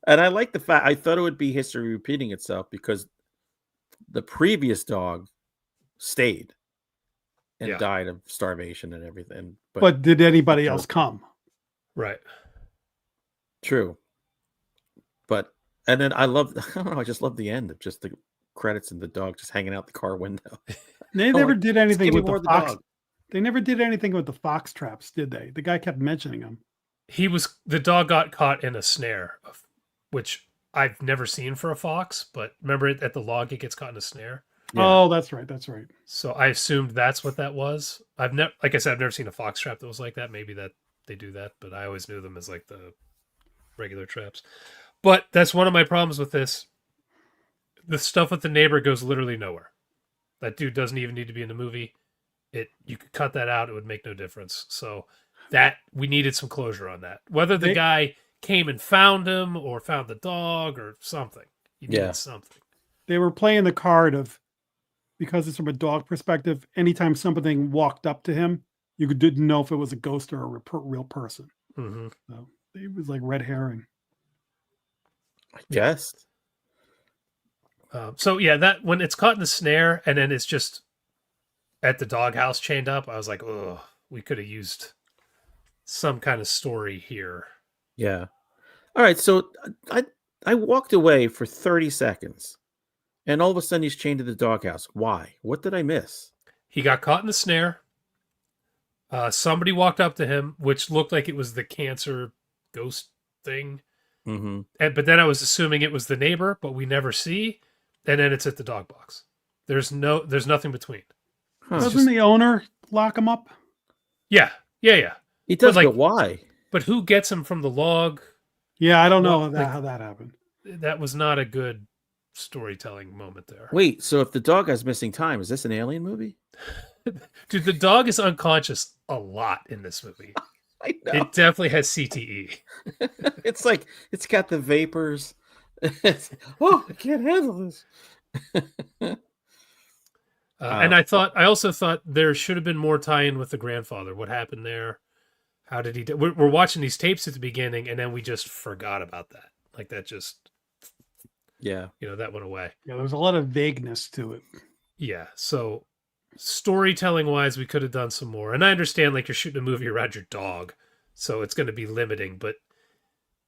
And I like the fact, I thought it would be history repeating itself because the previous dog stayed and died of starvation and everything. But did anybody else come? Right. True. And then I just love the end of just the credits and the dog just hanging out the car window. They never did anything with the fox. dog. They never did anything with the fox traps, did they? The guy kept mentioning them. The dog got caught in a snare, which I've never seen for a fox, but remember at the log, it gets caught in a snare. Yeah. Oh, that's right. That's right. So I assumed that's what that was. Like I said, I've never seen a fox trap that was like that. Maybe that they do that, but I always knew them as like the regular traps. But that's one of my problems with this. The stuff with the neighbor goes literally nowhere. That dude doesn't even need to be in the movie. You could cut that out; it would make no difference. So that we needed some closure on that. Whether the guy came and found him or found the dog or something, you needed something. They were playing the card of, because it's from a dog perspective. Anytime something walked up to him, you didn't know if it was a ghost or a real person. Mm-hmm. So it was like red herring. I guess. So yeah, that when it's caught in the snare and then it's just at the doghouse chained up, I was like, oh, we could have used some kind of story here. Yeah. All right. So I walked away for 30 seconds, and all of a sudden he's chained to the doghouse. Why? What did I miss? He got caught in the snare. Somebody walked up to him, which looked like it was the cancer ghost thing. Mm-hmm. But then I was assuming it was the neighbor, but we never see. And then it's at the dog box. There's nothing between. Huh. Doesn't the owner lock him up? Yeah. He does, but but why? But who gets him from the log? Yeah, I don't know how that happened. That was not a good storytelling moment there. Wait, so if the dog has missing time, is this an alien movie? Dude, the dog is unconscious a lot in this movie. I know. It definitely has CTE. It's like it's got the vapors. Oh, I can't handle this. And I also thought there should have been more tie-in with the grandfather. What happened there? How did he do? We're watching these tapes at the beginning, and then we just forgot about that. Like that just, that went away. Yeah, there was a lot of vagueness to it. Yeah, so storytelling wise, we could have done some more. And I understand, like, you're shooting a movie around your dog, so it's going to be limiting. But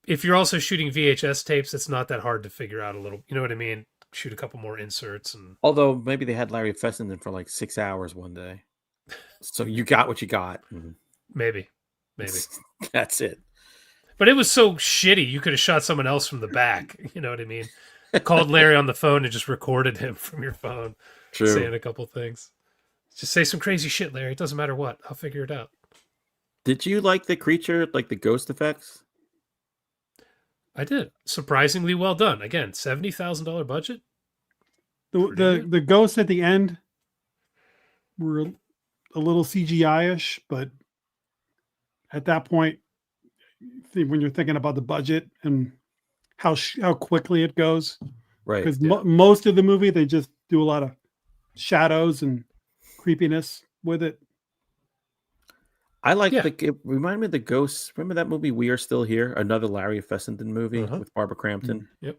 if you're also shooting VHS tapes, it's not that hard to figure out a little. You know what I mean? Shoot a couple more inserts, and although maybe they had Larry Fessenden for like 6 hours one day, so you got what you got. Maybe That's it. But it was so shitty. You could have shot someone else from the back. You know what I mean? Called Larry on the phone and just recorded him from your phone. True. Saying a couple things. Just say some crazy shit, Larry. It doesn't matter what. I'll figure it out. Did you like the creature, like the ghost effects? I did. Surprisingly well done. Again, $70,000 budget. The ghosts at the end were a little CGI-ish, but at that point, when you're thinking about the budget and how quickly it goes, right? Because most of the movie they just do a lot of shadows and creepiness with it. I like it reminded me of the ghosts. Remember that movie We Are Still Here? Another Larry Fessenden movie with Barbara Crampton. Yep.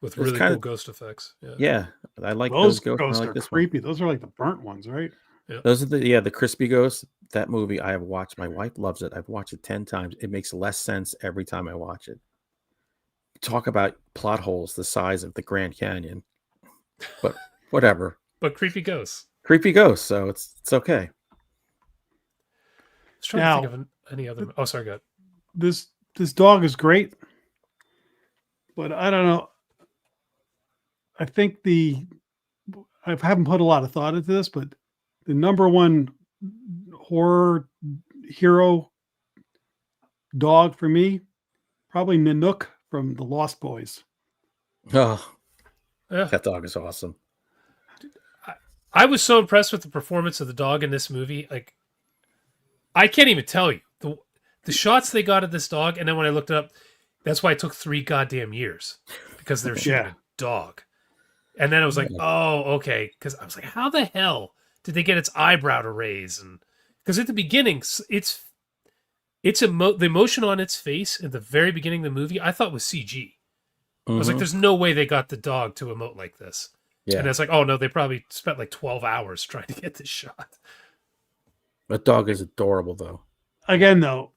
With really cool ghost effects. Yeah. I like those ghosts. Ghosts I like are this creepy. one. Those are like the burnt ones, right? Yep. Those are the crispy ghosts. That movie I have watched. My wife loves it. I've watched it 10 times. It makes less sense every time I watch it. Talk about plot holes the size of the Grand Canyon. But whatever. But creepy ghosts. Creepy ghosts, so it's okay. I was trying to think of any other. Oh, sorry, go ahead. This dog is great, but I don't know. I think I haven't put a lot of thought into this, but the number one horror hero dog for me, probably Nanook from The Lost Boys. Oh, yeah. That dog is awesome. I was so impressed with the performance of the dog in this movie. Like, I can't even tell you the shots they got of this dog. And then when I looked it up, that's why it took 3 goddamn years, because they're shooting a dog. And then I was like, oh, okay. Because I was like, how the hell did they get its eyebrow to raise? And because at the beginning, the emotion on its face at the very beginning of the movie, I thought was CG. I was like, there's no way they got the dog to emote like this. Yeah. And it's like, oh no, they probably spent like 12 hours trying to get this shot. That dog is adorable, though. Again, though,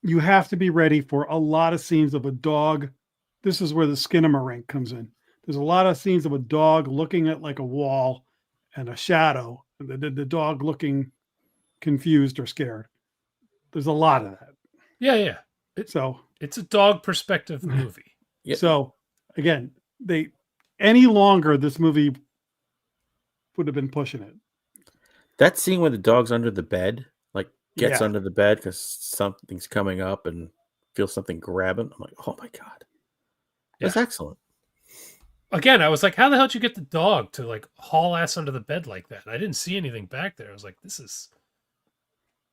you have to be ready for a lot of scenes of a dog. This is where the skinamarink comes in. There's a lot of scenes of a dog looking at like a wall and a shadow, and the dog looking confused or scared. There's a lot of that. Yeah. It's a dog perspective movie. Yep. So again, any longer this movie would have been pushing it. That scene where the dog's under the bed, like gets under the bed because something's coming up and feels something grab him. I'm like, oh my God. That's excellent. Again, I was like, how the hell did you get the dog to like haul ass under the bed like that? I didn't see anything back there. I was like, this is.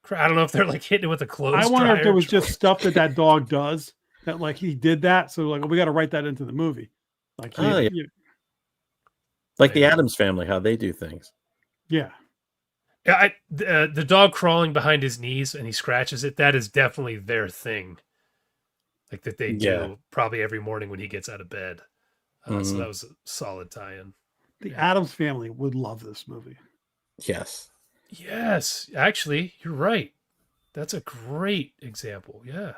I don't know if they're like hitting it with a clothes I wonder if there dryer. was just stuff that dog does that like he did that. So like, we got to write that into the movie. Like, Yeah. Like the Addams Family, how they do things. Yeah. The dog crawling behind his knees and he scratches it. That is definitely their thing. Like that they do probably every morning when he gets out of bed. So that was a solid tie-in. The Addams Family would love this movie. Yes. Yes. Actually, you're right. That's a great example. Yeah.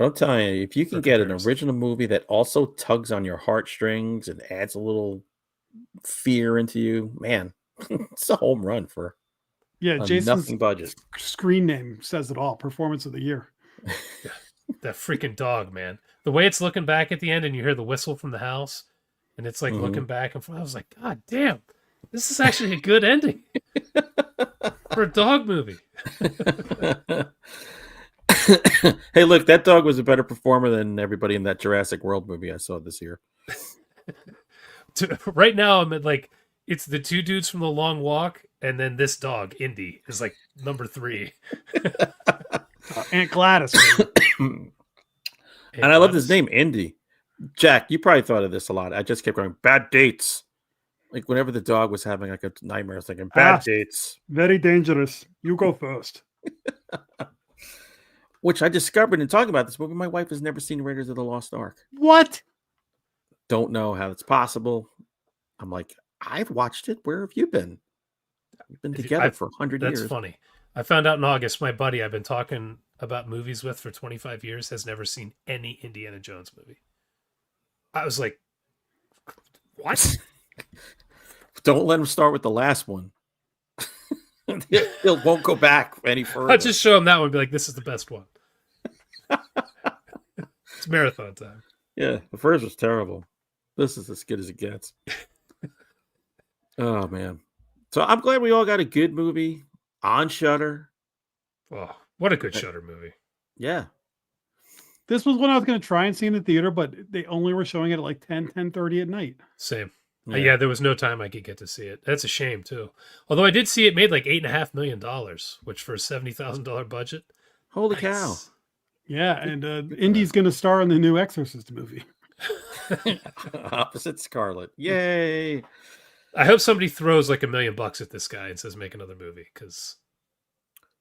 I'm telling you, if you can get an original movie that also tugs on your heartstrings and adds a little fear into you, man, it's a home run for Jason's nothing budget. Screen name says it all. Performance of the year. Yeah. That freaking dog, man. The way it's looking back at the end and you hear the whistle from the house and it's like looking back and forth. I was like, God damn, this is actually a good ending for a dog movie. Hey, look, that dog was a better performer than everybody in that Jurassic World movie I saw this year. Right now, I'm at like, it's the two dudes from The Long Walk, and then this dog, Indy, is like number 3. Aunt Gladys. And I love his name, Indy. Jack, you probably thought of this a lot. I just kept going, bad dates. Like whenever the dog was having like a nightmare, I was thinking, bad dates. Very dangerous. You go first. Which I discovered in talking about this movie, my wife has never seen Raiders of the Lost Ark. What? Don't know how it's possible. I'm like, I've watched it. Where have you been? We've been together for 100 years. That's funny. I found out in August, my buddy I've been talking about movies with for 25 years has never seen any Indiana Jones movie. I was like, what? Don't let him start with the last one. He won't go back any further. I'll just show him that one and be like, this is the best one. It's marathon time. Yeah, the first was terrible. This is as good as it gets. Oh, man. So I'm glad we all got a good movie on Shudder. Oh, what a good Shudder movie. Yeah. This was one I was going to try and see in the theater, but they only were showing it at like 10:30 at night. Same. Yeah, there was no time I could get to see it. That's a shame, too. Although I did see it made like $8.5 million, which for a $70,000 budget. Holy cow. Yeah, and Indy's going to star in the new Exorcist movie. Opposite Scarlet. Yay. I hope somebody throws like $1 million at this guy and says, make another movie, because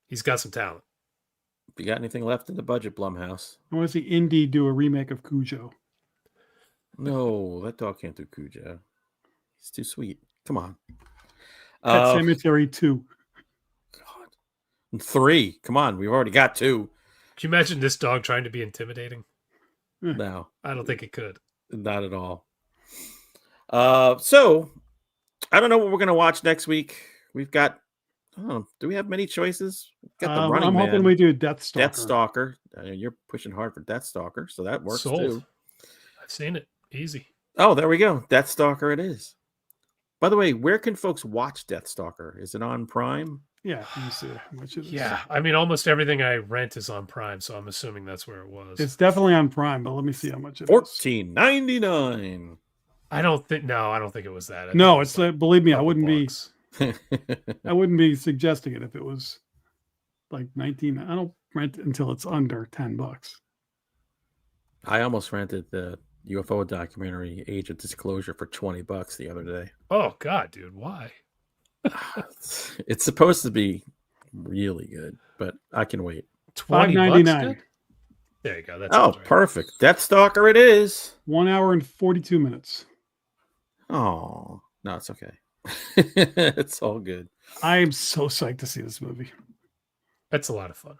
he's got some talent. If you got anything left in the budget, Blumhouse? I want to see Indy do a remake of Cujo. No, that dog can't do Cujo. He's too sweet. Come on. Pet Cemetery 2. God. 3. Come on. We've already got 2. Can you imagine this dog trying to be intimidating? No. I don't think it could. Not at all. So, I don't know what we're going to watch next week. We've got, do we have many choices? We've got the Running I'm Man. hoping we do Deathstalker. Deathstalker. You're pushing hard for Deathstalker, so that works Sold. too. I've seen it. Easy. Oh, there we go. Deathstalker it is. By the way, where can folks watch Deathstalker? Is it on Prime? Yeah, let me see how much it is. Yeah, I mean, almost everything I rent is on Prime, so I'm assuming that's where it was. It's definitely on Prime, but let me see how much it is. $14.99. I don't think it was that. No, it's believe me, I wouldn't bucks. I wouldn't be suggesting it if it was like 19. I don't rent until it's under $10. I almost rented the UFO documentary Age of Disclosure for $20 the other day. Oh God, dude, why? It's supposed to be really good, but I can wait. $5.99. There you go. That's right. Perfect. Deathstalker it is. 1 hour and 42 minutes. Oh, no, it's okay. It's all good. I am so psyched to see this movie. It's a lot of fun.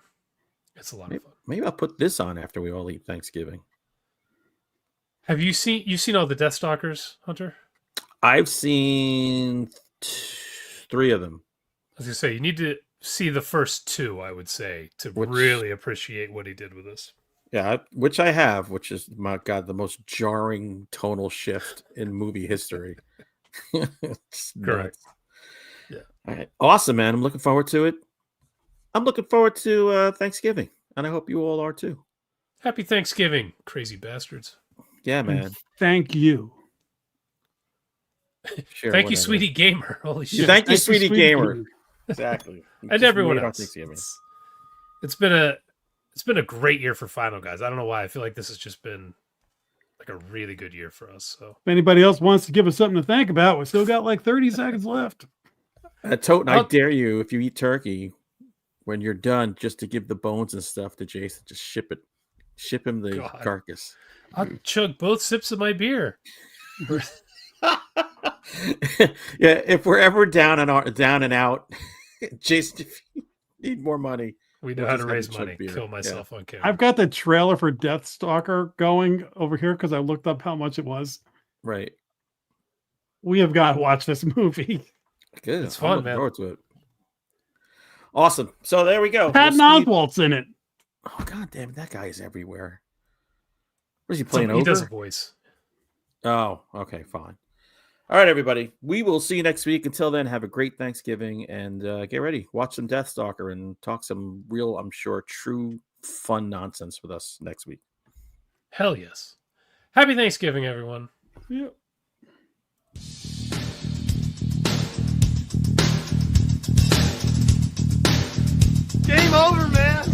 It's a lot of fun. Maybe I'll put this on after we all eat Thanksgiving. Have you seen all the Deathstalkers, Hunter? I've seen 3 of them. I was gonna say you need to see the first 2, I would say, to really appreciate what he did with us. Yeah, which I have, which is, my God, the most jarring tonal shift in movie history. Correct. Yeah. All right. Awesome, man. I'm looking forward to it. I'm looking forward to Thanksgiving, and I hope you all are too. Happy Thanksgiving, crazy bastards. Yeah, And man. thank you. Sure, Thank you, whatever. sweetie gamer. Holy shit! Yeah, Thank you, sweetie gamer. gamer. Exactly. And Just everyone made our else. Thanksgiving. It's been a great year for Final Guys. I don't know why. I feel like this has just been like a really good year for us. So If anybody else wants to give us something to think about, we still got like 30 seconds left. Toten, I I'll- dare you, if you eat turkey, when you're done, just to give the bones and stuff to Jason, just ship him the God. carcass. I'll chug both sips of my beer. Yeah, if we're ever down and out, Jason, if you need more money, We know we'll how just to have raise a chug money. beer. Kill myself on camera. I've got the trailer for Deathstalker going over here because I looked up how much it was. Right. We have got to watch this movie. Good. It's I'm fun, looking man. forward to it. Awesome. So there we go. Patton We'll see- Oswalt's in it. Oh, God damn it. That guy is everywhere. What is he So playing he does a over? voice. Oh, okay, fine. All right, everybody. We will see you next week. Until then, have a great Thanksgiving and get ready. Watch some Deathstalker and talk some real, I'm sure, true, fun nonsense with us next week. Hell yes. Happy Thanksgiving, everyone. Yeah. Game over, man.